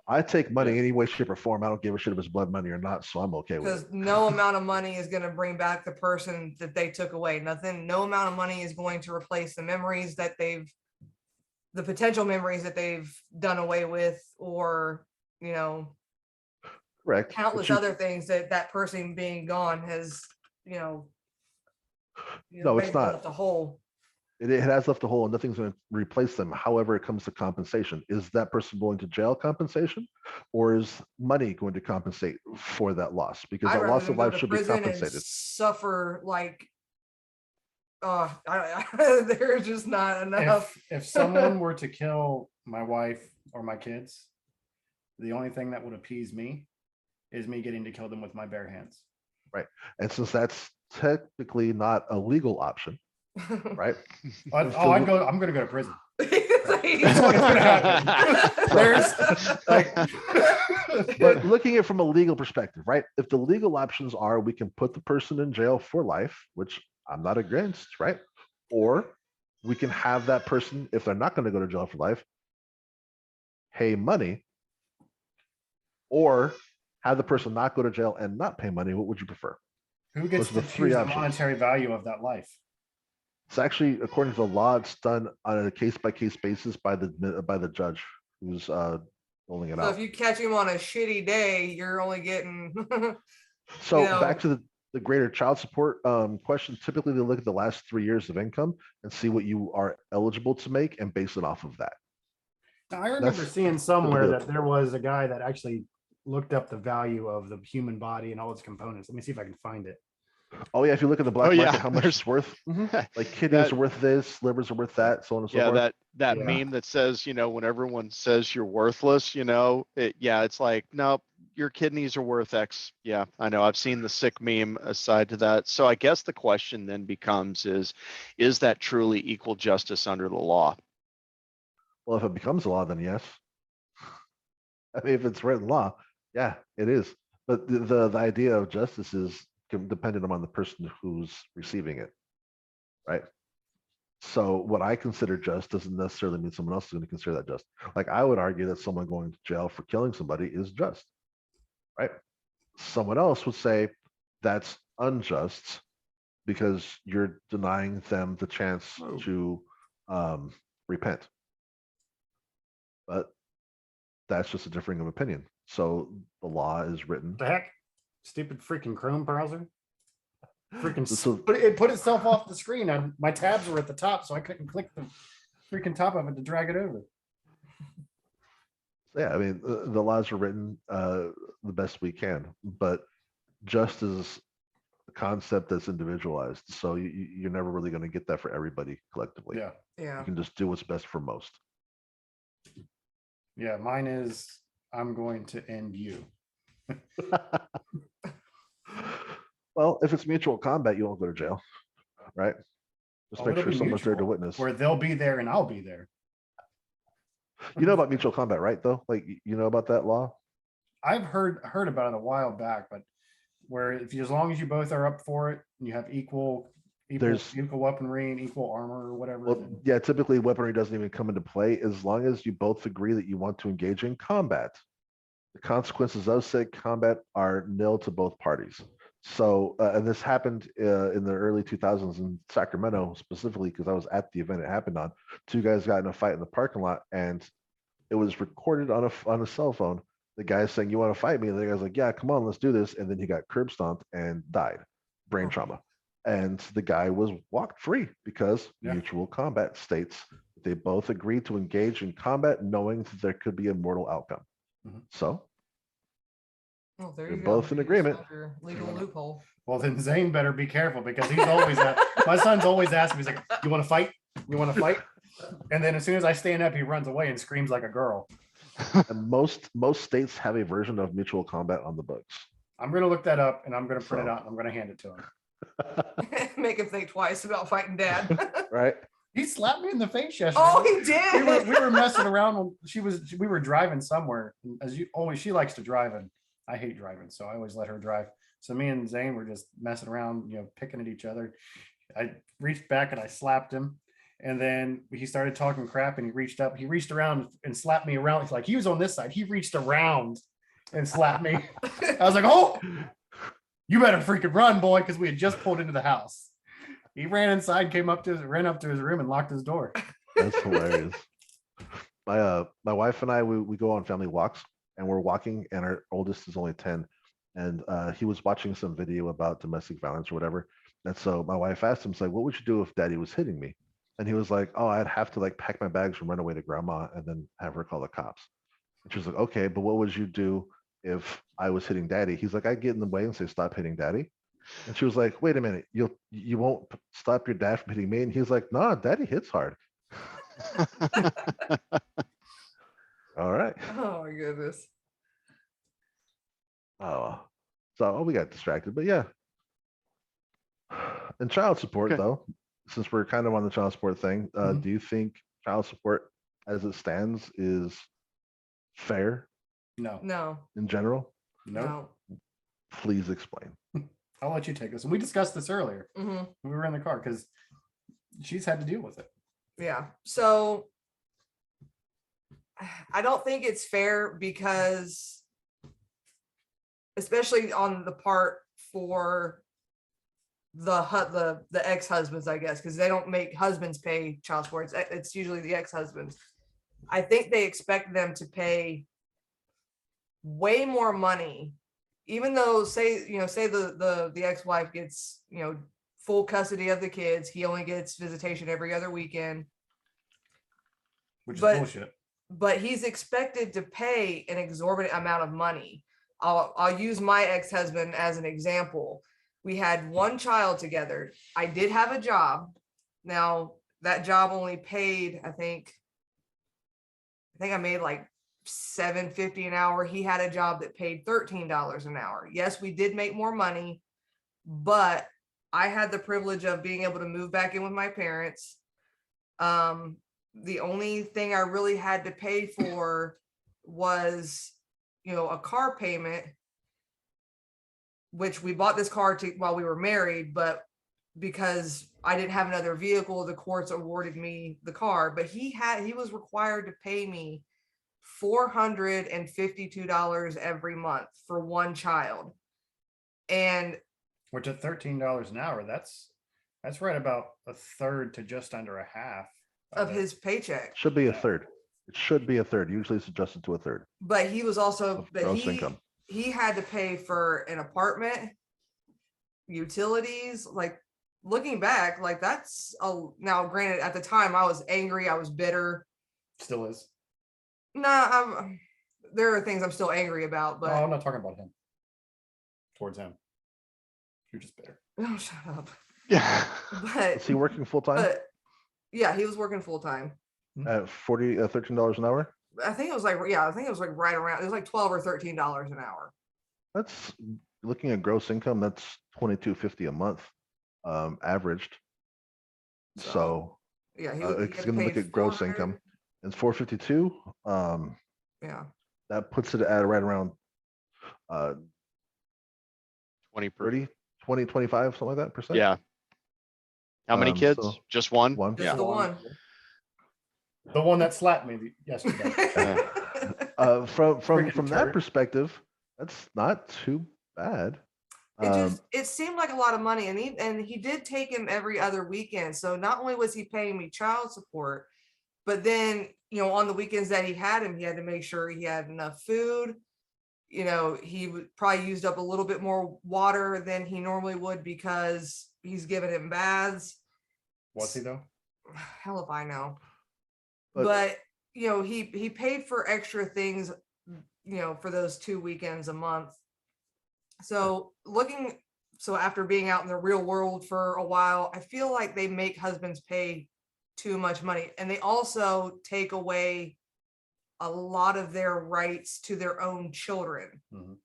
Speaker 3: I take money any way, shape, or form. I don't give a shit if it's blood money or not, so I'm okay with it.
Speaker 4: Because no amount of money is going to bring back the person that they took away. No amount of money is going to replace the memories that the potential memories that they've done away with, or
Speaker 3: correct,
Speaker 4: countless other things that person being gone has
Speaker 3: no, it's not
Speaker 4: left a hole.
Speaker 3: It has left a hole and nothing's going to replace them. However, it comes to compensation. Is that person going to jail compensation, or is money going to compensate for that loss? Because that loss of life should be compensated.
Speaker 4: Suffer like, there's just not enough.
Speaker 2: If someone were to kill my wife or my kids, the only thing that would appease me is me getting to kill them with my bare hands.
Speaker 3: Right. And since that's technically not a legal option, right?
Speaker 2: I'm going to go to prison.
Speaker 4: Exactly.
Speaker 2: That's what's gonna happen. There's like,
Speaker 3: But looking at it from a legal perspective, right? If the legal options are we can put the person in jail for life, which I'm not against, right? Or we can have that person, if they're not going to go to jail for life, pay money, or have the person not go to jail and not pay money. What would you prefer?
Speaker 2: who gets
Speaker 3: Those are
Speaker 2: to
Speaker 3: the three
Speaker 2: choose the
Speaker 3: options.
Speaker 2: monetary value of that life?
Speaker 3: It's actually, according to the law, it's done on a case-by-case basis by the judge who's rolling it
Speaker 4: So
Speaker 3: out.
Speaker 4: if you catch him on a shitty day, you're only getting.
Speaker 3: So
Speaker 4: know-
Speaker 3: back to the greater child support question. Typically, they look at the last 3 years of income and see what you are eligible to make and base it off of that.
Speaker 2: Now, I remember
Speaker 3: That's
Speaker 2: seeing somewhere
Speaker 3: typical.
Speaker 2: that there was a guy that actually looked up the value of the human body and all its components. Let me see if I can find it.
Speaker 3: Oh yeah, if you look at the black
Speaker 1: Oh, yeah,
Speaker 3: market, how much
Speaker 1: there's-
Speaker 3: it's worth. Like kidneys
Speaker 1: That-
Speaker 3: are worth this, livers are worth that, so on and so
Speaker 1: Yeah,
Speaker 3: forth.
Speaker 1: that
Speaker 2: Yeah.
Speaker 1: meme that says, when everyone says you're worthless, it's like, nope, your kidneys are worth X. Yeah, I know. I've seen the sick meme aside to that. So I guess the question then becomes is that truly equal justice under the law?
Speaker 3: Well, if it becomes a law, then yes. I mean, if it's written law, yeah, it is. But the idea of justice is dependent upon the person who's receiving it, right? So what I consider just doesn't necessarily mean someone else is going to consider that just. Like I would argue that someone going to jail for killing somebody is just, right? Someone else would say that's unjust because you're denying them the chance to repent. But that's just a differing of opinion. So the law is written.
Speaker 2: The heck? Stupid freaking Chrome browser. Freaking
Speaker 3: So-
Speaker 2: it put itself off the screen. And my tabs were at the top, so I couldn't click the freaking top of it to drag it over.
Speaker 3: Yeah, I mean, the laws are written the best we can, but just as a concept that's individualized. So you're never really going to get that for everybody collectively.
Speaker 2: Yeah.
Speaker 4: Yeah.
Speaker 3: You can just do what's best for most.
Speaker 2: Yeah. Mine is I'm going to end you.
Speaker 3: Well, if it's mutual combat, you won't go to jail, right? Just
Speaker 2: Oh,
Speaker 3: make
Speaker 2: it'll
Speaker 3: sure
Speaker 2: be
Speaker 3: someone's there to
Speaker 2: mutual,
Speaker 3: witness.
Speaker 2: Where they'll be there and I'll be there.
Speaker 3: You know about mutual combat, right? Though, like you know about that law.
Speaker 2: I've heard about it a while back, but where if you, as long as you both are up for it and you have equal
Speaker 3: There's-
Speaker 2: weaponry and equal armor or whatever.
Speaker 3: Well,
Speaker 2: then-
Speaker 3: yeah, typically weaponry doesn't even come into play as long as you both agree that you want to engage in combat. The consequences of said combat are nil to both parties. So, and this happened in the early 2000s in Sacramento specifically because I was at the event it happened on. Two guys got in a fight in the parking lot, and it was recorded on a cell phone. The guy saying, "You want to fight me?" And the guy's like, "Yeah, come on, let's do this." And then he got curb stomped and died, brain trauma. And the guy was walked free because
Speaker 2: Yeah.
Speaker 3: mutual combat states that they both agreed to engage in combat, knowing that there could be a mortal outcome.
Speaker 2: Mhm.
Speaker 3: So
Speaker 4: Well, there
Speaker 3: You're
Speaker 4: you go.
Speaker 3: both in
Speaker 4: You just
Speaker 3: agreement.
Speaker 4: found your legal loophole.
Speaker 2: Well, then Zane better be careful because he's always my son's always asking me, he's like, "You want to fight? You want to fight?" And then as soon as I stand up, he runs away and screams like a girl.
Speaker 3: and most states have a version of mutual combat on the books.
Speaker 2: I'm gonna look that up and I'm gonna print it
Speaker 3: So.
Speaker 2: out and I'm gonna hand it to him.
Speaker 4: Make him think twice about fighting dad.
Speaker 3: Right?
Speaker 2: He slapped me in the face yesterday.
Speaker 4: Oh, he
Speaker 2: we
Speaker 4: did.
Speaker 2: were messing around when we were driving somewhere. As you always, she likes to drive and I hate driving, so I always let her drive. So me and Zane were just messing around, picking at each other. I reached back and I slapped him, and then he started talking crap and he reached around and slapped me around. It's like he was on this side, he reached around and slapped me. I was like, "Oh, you better freaking run, boy," because we had just pulled into the house. He ran inside, ran up to his room and locked his door.
Speaker 3: That's hilarious. My wife and I, we go on family walks and we're walking and our oldest is only 10. And he was watching some video about domestic violence or whatever. And so my wife asked him, like, "What would you do if daddy was hitting me?" And he was like, "Oh, I'd have to like pack my bags and run away to grandma and then have her call the cops." And she was like, "Okay, but what would you do if I was hitting daddy?" He's like, "I'd get in the way and say, 'Stop hitting daddy.'" And she was like, "Wait a minute, you won't stop your dad from hitting me?" And he's like, "No, daddy hits hard." All right.
Speaker 4: Oh my goodness.
Speaker 3: Oh, so we got distracted, but yeah. And child support,
Speaker 1: Okay.
Speaker 3: though, since we're kind of on the child support thing,
Speaker 2: Mhm.
Speaker 3: do you think child support as it stands is fair
Speaker 2: No,
Speaker 4: No,
Speaker 3: in general?
Speaker 2: no,
Speaker 4: no.
Speaker 3: Please explain.
Speaker 2: I'll let you take this. And we discussed this earlier.
Speaker 4: Hmm.
Speaker 2: We were in the car because she's had to deal with it.
Speaker 4: Yeah. So I don't think it's fair because, especially on the part for the ex-husbands, I guess, because they don't make husbands pay child support. It's usually the ex-husbands. I think they expect them to pay way more money, even though say the ex-wife gets, full custody of the kids. He only gets visitation every other weekend.
Speaker 2: Which is
Speaker 4: But-
Speaker 2: bullshit.
Speaker 4: But he's expected to pay an exorbitant amount of money. I'll use my ex-husband as an example. We had one child together. I did have a job. Now that job only paid, I think I made like $7.50 an hour. He had a job that paid $13 an hour. Yes, we did make more money, but I had the privilege of being able to move back in with my parents. The only thing I really had to pay for was, a car payment, which we bought this car while we were married, but because I didn't have another vehicle, the courts awarded me the car. But he was required to pay me $452 every month for one child. And
Speaker 2: Which at $13 an hour, that's right about a third to just under a half
Speaker 4: of
Speaker 2: it.
Speaker 4: his paycheck.
Speaker 3: Should be a third. It should be a third. Usually it's adjusted to a third
Speaker 4: But he was also,
Speaker 3: of
Speaker 4: but
Speaker 3: gross income.
Speaker 4: he had to pay for an apartment, utilities. Like, looking back, like, that's now granted, at the time I was angry, I was bitter.
Speaker 2: Still is.
Speaker 4: There are things I'm still angry about,
Speaker 2: No,
Speaker 4: but
Speaker 2: I'm not talking about him. Towards him. You're just bitter.
Speaker 4: oh, shut up.
Speaker 1: Yeah.
Speaker 4: But
Speaker 3: Is he working full time
Speaker 4: but yeah, he was working full time.
Speaker 3: at $13 an hour?
Speaker 4: I think it was like right around, it was like $12 or $13 an hour.
Speaker 3: That's looking at gross income. That's $22.50 a month, averaged. So
Speaker 4: Yeah, he
Speaker 3: it's
Speaker 4: had
Speaker 3: going to
Speaker 4: paid
Speaker 3: look at gross
Speaker 4: 400.
Speaker 3: income. It's 452.
Speaker 4: Yeah.
Speaker 3: That puts it at right around
Speaker 1: 20 per,
Speaker 3: 30, 20, 25, something like that percent.
Speaker 1: yeah. How many kids?
Speaker 3: so
Speaker 1: Just one?
Speaker 3: One.
Speaker 4: Just
Speaker 1: Yeah.
Speaker 4: the one.
Speaker 2: The one that slapped me yesterday.
Speaker 3: From
Speaker 2: Freaking
Speaker 3: that
Speaker 2: turd.
Speaker 3: perspective, that's not too bad.
Speaker 4: It seemed like a lot of money, and he did take him every other weekend. So not only was he paying me child support, but then, on the weekends that he had him, he had to make sure he had enough food. He would probably used up a little bit more water than he normally would because he's giving him baths.
Speaker 2: Was he though?
Speaker 4: Hell if I know.
Speaker 3: But-
Speaker 4: But he paid for extra things, for those 2 weekends a month. So after being out in the real world for a while, I feel like they make husbands pay too much money, and they also take away a lot of their rights to their own children.
Speaker 2: Mhm.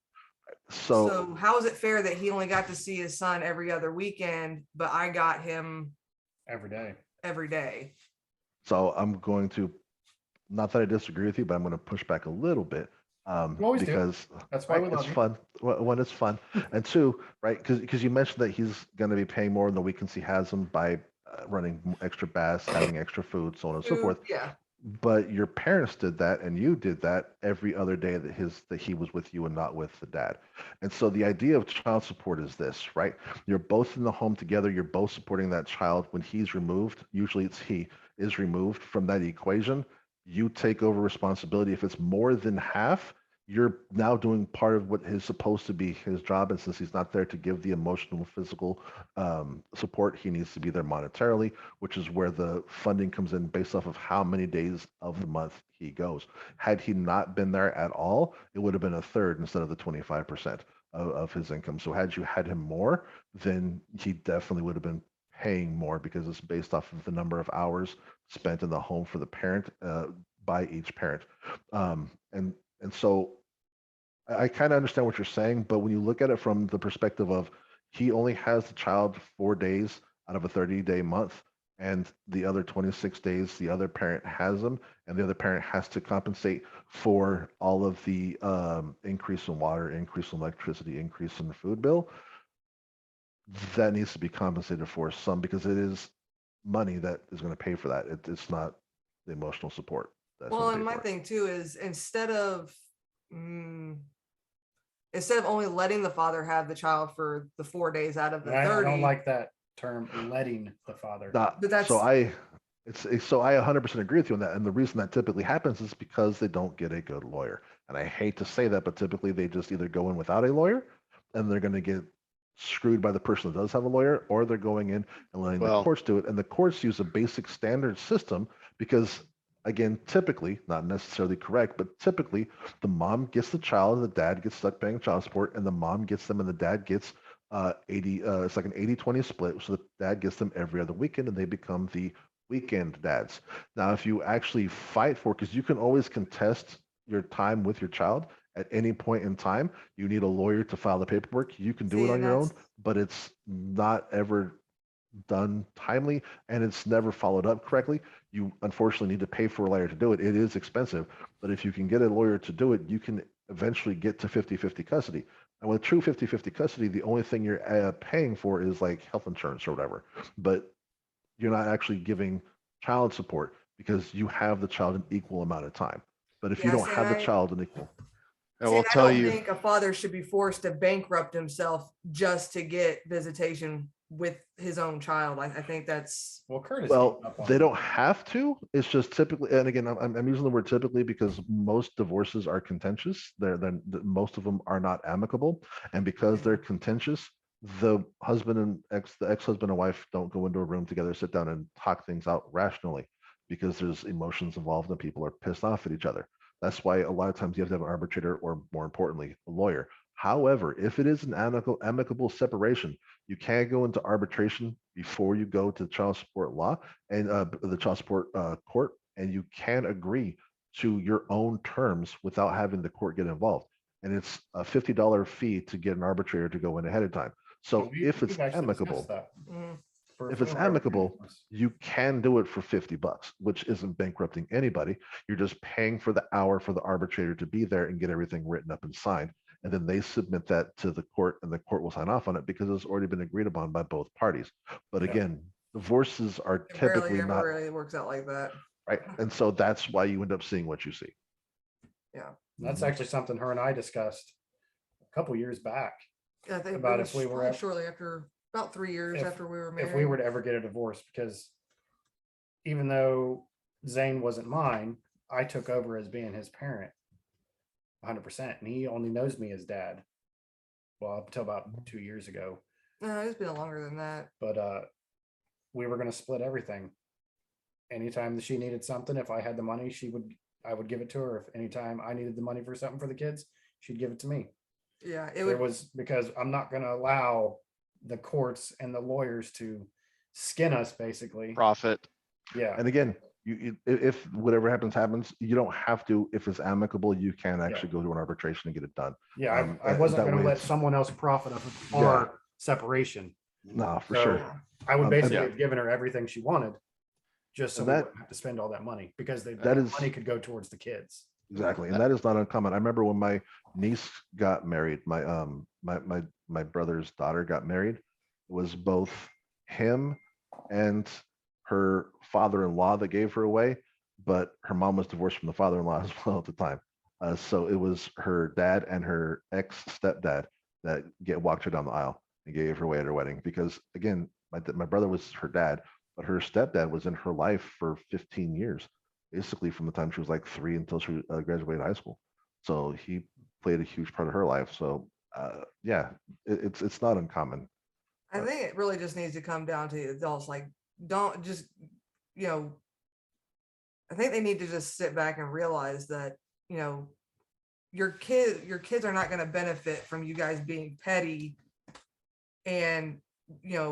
Speaker 3: So
Speaker 4: How is it fair that he only got to see his son every other weekend, but I got him
Speaker 2: Every day.
Speaker 4: every day?
Speaker 3: So I'm going to, not that I disagree with you, but I'm going to push back a little bit.
Speaker 2: always do.
Speaker 3: Because
Speaker 2: That's why we
Speaker 3: it's
Speaker 2: love you.
Speaker 3: fun. One, it's fun, and two, right? Because you mentioned that he's going to be paying more on the weekends he has them by running extra baths, having extra food, so on and so forth.
Speaker 4: Yeah.
Speaker 3: But your parents did that, and you did that every other day that he was with you and not with the dad. And so the idea of child support is this, right? You're both in the home together. You're both supporting that child. When he's removed, usually it's he is removed from that equation. You take over responsibility. If it's more than half, you're now doing part of what is supposed to be his job. And since he's not there to give the emotional, physical support, he needs to be there monetarily, which is where the funding comes in based off of how many days of the month he goes. Had he not been there at all, it would have been a third instead of the 25% of his income. So had you had him more, then he definitely would have been paying more because it's based off of the number of hours spent in the home for the parent by each parent. And so I kind of understand what you're saying, but when you look at it from the perspective of he only has the child 4 days out of a 30-day month, and the other 26 days, the other parent has them, and the other parent has to compensate for all of the increase in water, increase in electricity, increase in the food bill, that needs to be compensated for some, because it is money that is going to pay for that. It's not the emotional support that's
Speaker 4: Well,
Speaker 3: going to
Speaker 4: and
Speaker 3: pay
Speaker 4: my
Speaker 3: for it.
Speaker 4: thing too is mm, instead of only letting the father have the child for the 4 days out of the
Speaker 2: I
Speaker 4: 30,
Speaker 2: don't like that term, letting the father.
Speaker 3: Not,
Speaker 4: but that's-
Speaker 3: so I, so I 100% agree with you on that. And the reason that typically happens is because they don't get a good lawyer. And I hate to say that, but typically they just either go in without a lawyer and they're going to get screwed by the person that does have a lawyer, or they're going in and letting the
Speaker 1: Well-
Speaker 3: courts do it. And the courts use a basic standard system because, again, typically, not necessarily correct, but typically the mom gets the child and the dad gets stuck paying child support, and the mom gets them and the dad gets 80, it's like an 80-20 split. So the dad gets them every other weekend and they become the weekend dads. Now, if you actually fight for, because you can always contest your time with your child at any point in time, you need a lawyer to file the paperwork. You can do
Speaker 4: See,
Speaker 3: it on
Speaker 4: and
Speaker 3: your own,
Speaker 4: that's-
Speaker 3: but it's not ever done timely and it's never followed up correctly. You unfortunately need to pay for a lawyer to do it. It is expensive, but if you can get a lawyer to do it, you can eventually get to 50-50 custody. And with true 50-50 custody, the only thing you're paying for is like health insurance or whatever, but you're not actually giving child support because you have the child an equal amount of time. But if you
Speaker 4: Yeah,
Speaker 3: don't
Speaker 4: see,
Speaker 3: have the
Speaker 4: and
Speaker 3: child an equal,
Speaker 1: I
Speaker 4: See,
Speaker 1: will
Speaker 4: and I
Speaker 1: tell
Speaker 4: don't
Speaker 1: you,
Speaker 4: think a father should be forced to bankrupt himself just to get visitation with his own child. I think that's
Speaker 2: Well, Curtis.
Speaker 3: well, they don't have to. It's just typically, and again, I'm using the word typically because most divorces are contentious. Most of them are not amicable, and because they're contentious, the ex-husband and wife don't go into a room together, sit down, and talk things out rationally, because there's emotions involved and people are pissed off at each other. That's why a lot of times you have to have an arbitrator, or more importantly, a lawyer. However, if it is an amicable separation, you can go into arbitration before you go to child support law and the child support court, and you can agree to your own terms without having the court get involved. And it's a $50 fee to get an arbitrator to go in ahead of time. So if it's amicable,
Speaker 4: mm,
Speaker 3: if it's amicable, you can do it for $50, which isn't bankrupting anybody. You're just paying for the hour for the arbitrator to be there and get everything written up and signed. And then they submit that to the court and the court will sign off on it because it's already been agreed upon by both parties. But
Speaker 2: Yeah.
Speaker 3: again, divorces are
Speaker 4: it rarely
Speaker 3: typically
Speaker 4: ever
Speaker 3: not
Speaker 4: really works out like that.
Speaker 3: right. And so that's why you end up seeing what you see.
Speaker 4: Yeah.
Speaker 2: That's
Speaker 3: Mhm.
Speaker 2: actually something her and I discussed a couple years back.
Speaker 4: I think
Speaker 2: About
Speaker 4: it
Speaker 2: if
Speaker 4: was
Speaker 2: we were
Speaker 4: probably
Speaker 2: at-
Speaker 4: shortly after, about 3 years
Speaker 2: If-
Speaker 4: after we were married.
Speaker 2: If we were to ever get a divorce, because even though Zane wasn't mine, I took over as being his parent 100%. And he only knows me as dad. Well, up until about 2 years ago.
Speaker 4: No, it's been longer than that.
Speaker 2: But we were going to split everything. Anytime that she needed something, if I had the money, I would give it to her. If anytime I needed the money for something for the kids, she'd give it to me.
Speaker 4: Yeah, it
Speaker 2: It
Speaker 4: would.
Speaker 2: was because I'm not going to allow the courts and the lawyers to skin us, basically.
Speaker 1: profit.
Speaker 2: Yeah.
Speaker 3: And again, if whatever happens, you don't have to. If it's amicable, you can actually go to an arbitration and get it done.
Speaker 2: Yeah, I
Speaker 3: that
Speaker 2: wasn't going to
Speaker 3: way
Speaker 2: let
Speaker 3: it's-
Speaker 2: someone else profit off of
Speaker 3: Yeah.
Speaker 2: our separation.
Speaker 3: No, for
Speaker 2: So,
Speaker 3: sure.
Speaker 2: I would basically
Speaker 1: Yeah.
Speaker 2: have given her everything she wanted, just so
Speaker 3: And
Speaker 2: we
Speaker 3: that-
Speaker 2: wouldn't have to spend all that money, because
Speaker 3: That
Speaker 2: that
Speaker 3: is-
Speaker 2: money could go towards the kids.
Speaker 3: Exactly, and that is not uncommon. I remember when my niece got married, my brother's daughter got married. It was both him and her father-in-law that gave her away, but her mom was divorced from the father-in-law as well at the time. So it was her dad and her ex-stepdad that walked her down the aisle and gave her away at her wedding. Because again, my brother was her dad, but her stepdad was in her life for 15 years. Basically from the time she was like 3 until she graduated high school. So he played a huge part of her life. So yeah, it's not uncommon.
Speaker 4: I think it really just needs to come down to the adults. Like, don't just, I think they need to just sit back and realize that, your kids are not going to benefit from you guys being petty and,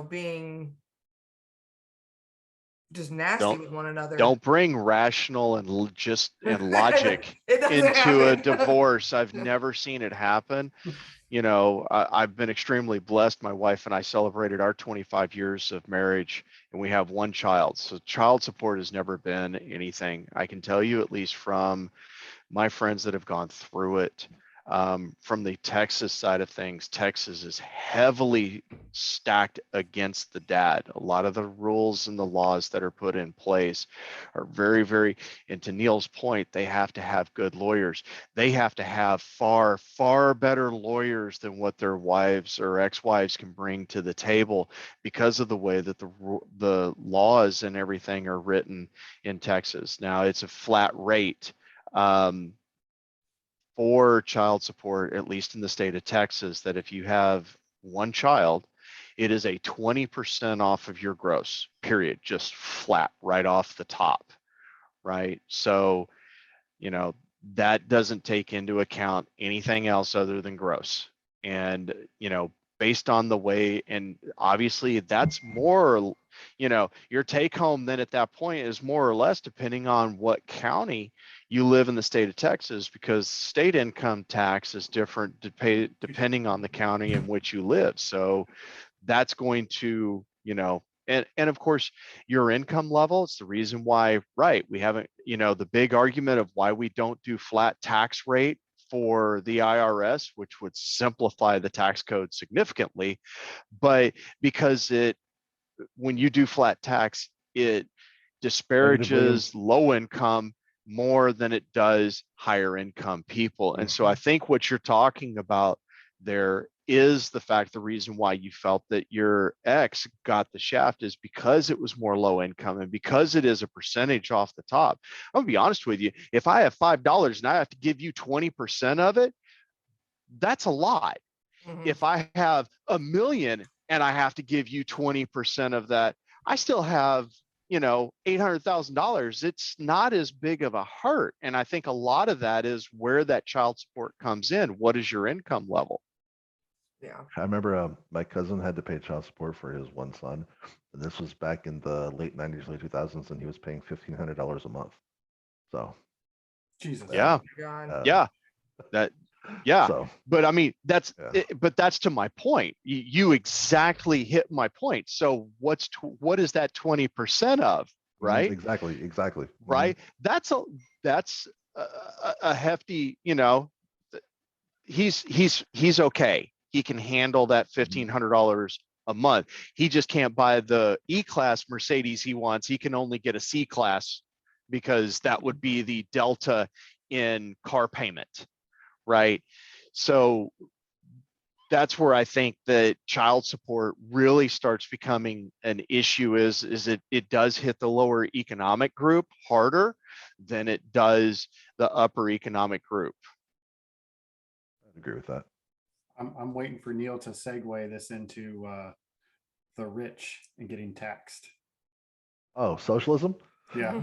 Speaker 4: being just nasty
Speaker 1: Don't-
Speaker 4: with one another.
Speaker 1: Don't bring rational and logic
Speaker 4: It doesn't
Speaker 1: into a
Speaker 4: happen.
Speaker 1: divorce. I've never seen it happen. You know, I've been extremely blessed. My wife and I celebrated our 25 years of marriage, and we have one child. So child support has never been anything. I can tell you, at least from my friends that have gone through it. From the Texas side of things, Texas is heavily stacked against the dad. A lot of the rules and the laws that are put in place are very, very, and to Neil's point, they have to have good lawyers. They have to have far, far better lawyers than what their wives or ex-wives can bring to the table because of the way that the laws and everything are written in Texas. Now it's a flat rate. For child support, at least in the state of Texas, that if you have one child, it is a 20% off of your gross, period, just flat right off the top, right? So, you know, that doesn't take into account anything else other than gross. And, you know, based on the way, and obviously that's more, you know, your take home then at that point is more or less depending on what county you live in the state of Texas, because state income tax is different depending on the county in which you live. So that's going to, you know, and of course your income level. It's the reason why, right, we haven't, you know, the big argument of why we don't do flat tax rate for the IRS, which would simplify the tax code significantly, but because when you do flat tax, it disparages low income more than it does higher income people. And so I think what you're talking about there is the fact, the reason why you felt that your ex got the shaft is because it was more low income and because it is a percentage off the top. I'm gonna be honest with you. If I have $5 and I have to give you 20% of it, that's a lot. If I have $1 million and I have to give you 20% of that, I still have, you know, $800,000. It's not as big of a hurt. And I think a lot of that is where that child support comes in. What is your income level?
Speaker 4: Yeah.
Speaker 3: I remember my cousin had to pay child support for his one son, and this was back in the late 90s, late 2000s, and he was paying $1,500 a month. So,
Speaker 2: Jesus.
Speaker 1: Yeah.
Speaker 4: God.
Speaker 1: Yeah. Yeah.
Speaker 3: So,
Speaker 1: But I mean, that's
Speaker 3: Yeah.
Speaker 1: but that's to my point. You exactly hit my point. So what is that 20% of, right?
Speaker 3: Exactly.
Speaker 1: Right. That's a hefty, you know, he's okay. He can handle that $1,500 a month. He just can't buy the E-Class Mercedes he wants. He can only get a C-Class because that would be the delta in car payment, right? So that's where I think that child support really starts becoming an issue. Is it does hit the lower economic group harder than it does the upper economic group.
Speaker 3: I agree with that.
Speaker 2: I'm waiting for Neil to segue this into the rich and getting taxed.
Speaker 3: Oh, socialism?
Speaker 2: Yeah.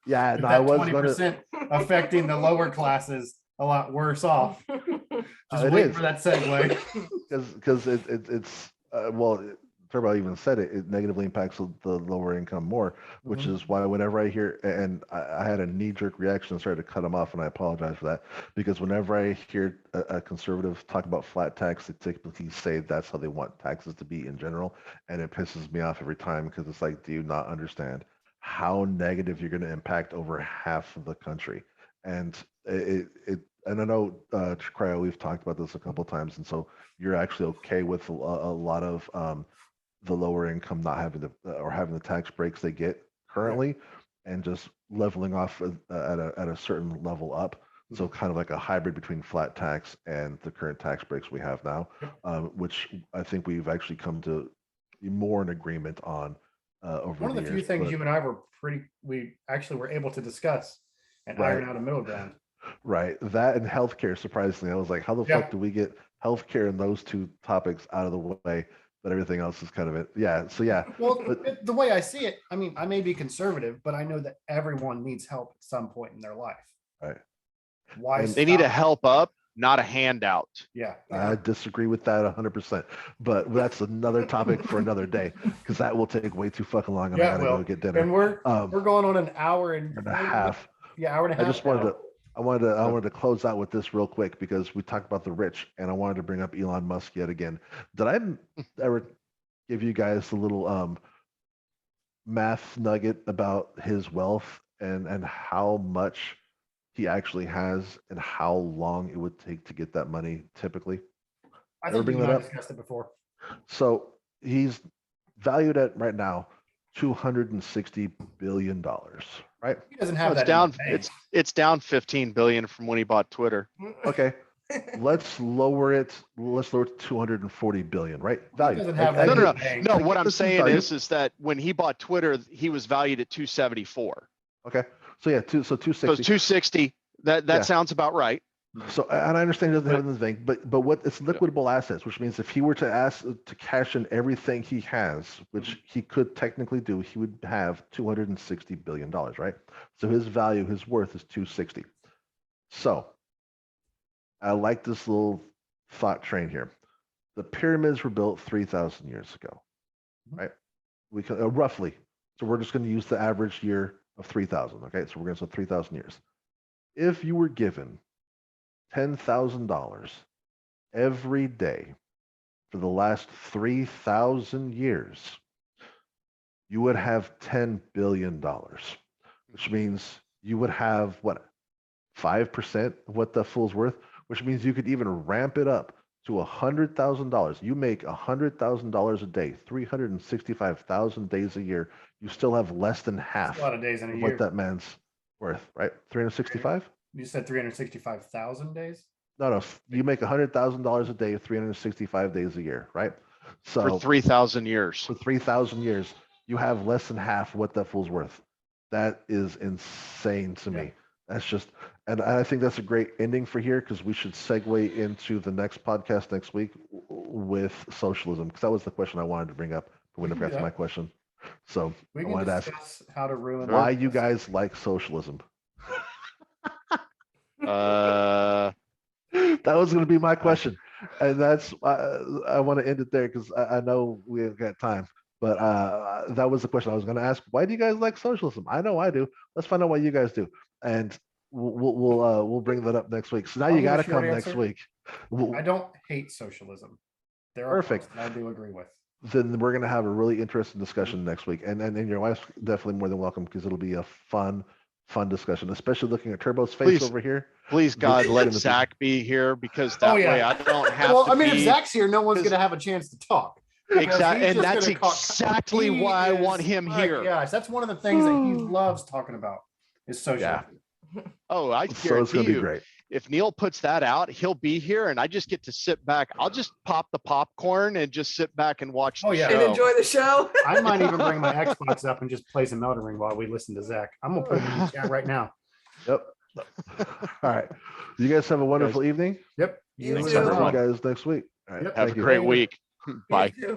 Speaker 3: Yeah,
Speaker 2: With
Speaker 3: no, I
Speaker 2: that
Speaker 3: was going to.
Speaker 2: 20% affecting the lower classes a lot worse off. Just
Speaker 3: It
Speaker 2: waiting
Speaker 3: is.
Speaker 2: for that segue.
Speaker 3: Because it's well, Turbo even said it negatively impacts the lower income more, which
Speaker 2: Mhm.
Speaker 3: is why whenever I hear, and I had a knee-jerk reaction and started to cut him off, and I apologize for that, because whenever I hear a conservative talk about flat tax, they typically say that's how they want taxes to be in general, and it pisses me off every time because it's like, do you not understand how negative you're going to impact over half of the country? And and I know, Cryo, we've talked about this a couple of times, and so you're actually okay with a lot of the lower income not having or having the tax breaks they get currently, and just leveling off at a certain level up. So kind of like a hybrid between flat tax and the current tax breaks we have now, which I think we've actually come to be more in agreement on over
Speaker 2: One of
Speaker 3: the
Speaker 2: the
Speaker 3: years.
Speaker 2: few things
Speaker 3: but-
Speaker 2: you and I we actually were able to discuss and
Speaker 3: Right.
Speaker 2: iron out a middle ground.
Speaker 3: Right. That and healthcare, surprisingly. I was like, how the
Speaker 2: Yeah.
Speaker 3: fuck do we get healthcare and those two topics out of the way? But everything else is kind of it. Yeah. So yeah.
Speaker 2: Well,
Speaker 3: But
Speaker 2: the way I see it, I mean, I may be conservative, but I know that everyone needs help at some point in their life.
Speaker 3: Right.
Speaker 2: Why
Speaker 3: And
Speaker 1: They need to
Speaker 2: stop?
Speaker 1: help up, not a handout.
Speaker 2: Yeah.
Speaker 3: I disagree with that 100%, but that's another topic for another day because that will take way too fucking long, and I
Speaker 2: Yeah,
Speaker 3: gotta
Speaker 2: well,
Speaker 3: go get dinner.
Speaker 2: and we're going on an hour and
Speaker 3: And a half.
Speaker 2: Yeah, hour and a
Speaker 3: I
Speaker 2: half.
Speaker 3: just wanted
Speaker 2: now.
Speaker 3: to, I wanted to close out with this real quick because we talked about the rich, and I wanted to bring up Elon Musk yet again. Did I ever give you guys a little math nugget about his wealth and how much he actually has and how long it would take to get that money typically?
Speaker 2: I
Speaker 3: Ever
Speaker 2: think
Speaker 3: bring
Speaker 2: you
Speaker 3: that
Speaker 2: and I
Speaker 3: up?
Speaker 2: discussed it before.
Speaker 3: So he's valued at right now $260 billion, right?
Speaker 2: He doesn't
Speaker 1: Well,
Speaker 2: have
Speaker 1: it's
Speaker 2: that. in
Speaker 1: down.
Speaker 2: the bank.
Speaker 1: It's down 15 billion from when he bought Twitter.
Speaker 3: Okay, let's lower it. Let's lower it to 240 billion, right?
Speaker 2: He
Speaker 3: Value.
Speaker 2: doesn't have
Speaker 3: I
Speaker 2: that
Speaker 1: No,
Speaker 2: in
Speaker 1: no,
Speaker 2: the
Speaker 1: no,
Speaker 2: bank.
Speaker 1: no.
Speaker 3: I
Speaker 1: What
Speaker 3: get
Speaker 1: I'm
Speaker 3: this is
Speaker 1: saying
Speaker 3: value.
Speaker 1: is that when he bought Twitter, he was valued at 274.
Speaker 3: Okay, so yeah, so
Speaker 1: So it's
Speaker 3: 260.
Speaker 1: 260. That
Speaker 3: Yeah.
Speaker 1: sounds about right.
Speaker 3: So, and I understand he doesn't have it in the bank, but what it's liquidable assets, which means if he were to ask to cash in everything he has, which he could technically do, he would have $260 billion, right? So his value, his worth is 260. So I like this little thought train here. The pyramids were built 3,000 years ago, right? We can roughly. So we're just going to use the average year of 3,000. Okay, so we're going to say 3,000 years. If you were given $10,000 every day for the last 3,000 years, you would have $10 billion, which means you would have what, 5% of what the fool's worth, which means you could even ramp it up to $100,000. You make $100,000 a day, 365,000 days a year. You still have less than half
Speaker 2: A lot of days in a
Speaker 3: of
Speaker 2: year.
Speaker 3: what that man's worth, right? 365?
Speaker 2: You said 365,000 days.
Speaker 3: No, you make $100,000 a day, 365 days a year, right? So
Speaker 1: For 3,000 years.
Speaker 3: for 3,000 years, you have less than half what that fool's worth. That is insane to me. That's just, and I think that's a great ending for here because we should segue into the next podcast next week with socialism because that was the question I wanted to bring up, but we
Speaker 2: We
Speaker 3: never
Speaker 2: can
Speaker 3: got
Speaker 2: do
Speaker 3: to my
Speaker 2: that.
Speaker 3: question. So
Speaker 2: We
Speaker 3: I
Speaker 2: can
Speaker 3: wanted to ask
Speaker 2: discuss how to ruin
Speaker 3: why
Speaker 2: the-
Speaker 3: you guys like socialism.
Speaker 1: Uh,
Speaker 3: That was going to be my question, and that's I want to end it there because I know we've got time. But that was the question I was going to ask. Why do you guys like socialism? I know I do. Let's find out why you guys do, and we'll bring that up next week. So now
Speaker 2: I'll
Speaker 3: you
Speaker 2: give a
Speaker 3: got to
Speaker 2: short
Speaker 3: come next
Speaker 2: answer.
Speaker 3: week.
Speaker 2: I don't hate socialism. There are
Speaker 3: Perfect.
Speaker 2: parts that I do agree with.
Speaker 3: Then we're going to have a really interesting discussion next week, and your wife's definitely more than welcome because it'll be a fun discussion, especially looking at Turbo's face
Speaker 1: Please.
Speaker 3: over here.
Speaker 1: please
Speaker 3: This
Speaker 1: God,
Speaker 3: is
Speaker 1: let
Speaker 3: gonna be-
Speaker 1: Zach be here because that
Speaker 2: Oh, yeah.
Speaker 1: way I don't have
Speaker 2: Well,
Speaker 1: to
Speaker 2: I mean, if
Speaker 1: be.
Speaker 2: Zach's here, no one's
Speaker 1: because-
Speaker 2: going to have a chance to talk. because
Speaker 1: Exactly,
Speaker 2: he's
Speaker 1: and
Speaker 2: just
Speaker 1: that's
Speaker 2: gonna call-
Speaker 1: exactly
Speaker 2: He
Speaker 1: why I want
Speaker 2: is-
Speaker 1: him
Speaker 2: my
Speaker 1: here.
Speaker 2: Gosh, that's one of the things that he loves talking about is socialism.
Speaker 1: Oh, I
Speaker 3: So it's
Speaker 1: guarantee
Speaker 3: going to be
Speaker 1: you,
Speaker 3: great.
Speaker 1: if Neil puts that out, he'll be here, and I just get to sit back. I'll just pop the popcorn and just sit back and watch
Speaker 2: Oh,
Speaker 1: the
Speaker 2: yeah.
Speaker 4: And
Speaker 1: show.
Speaker 4: enjoy the show.
Speaker 2: I might even bring my Xbox up and just play some Elden Ring while we listen to Zach. I'm gonna put it in the chat right now.
Speaker 3: Yep. All right. You guys have a wonderful evening.
Speaker 2: Yep.
Speaker 4: You
Speaker 1: Thanks,
Speaker 4: too.
Speaker 3: See you
Speaker 1: everyone.
Speaker 3: guys next week. All right.
Speaker 2: Yep.
Speaker 1: Have
Speaker 3: Thank
Speaker 1: a
Speaker 3: you.
Speaker 1: great week. Bye.
Speaker 4: You too.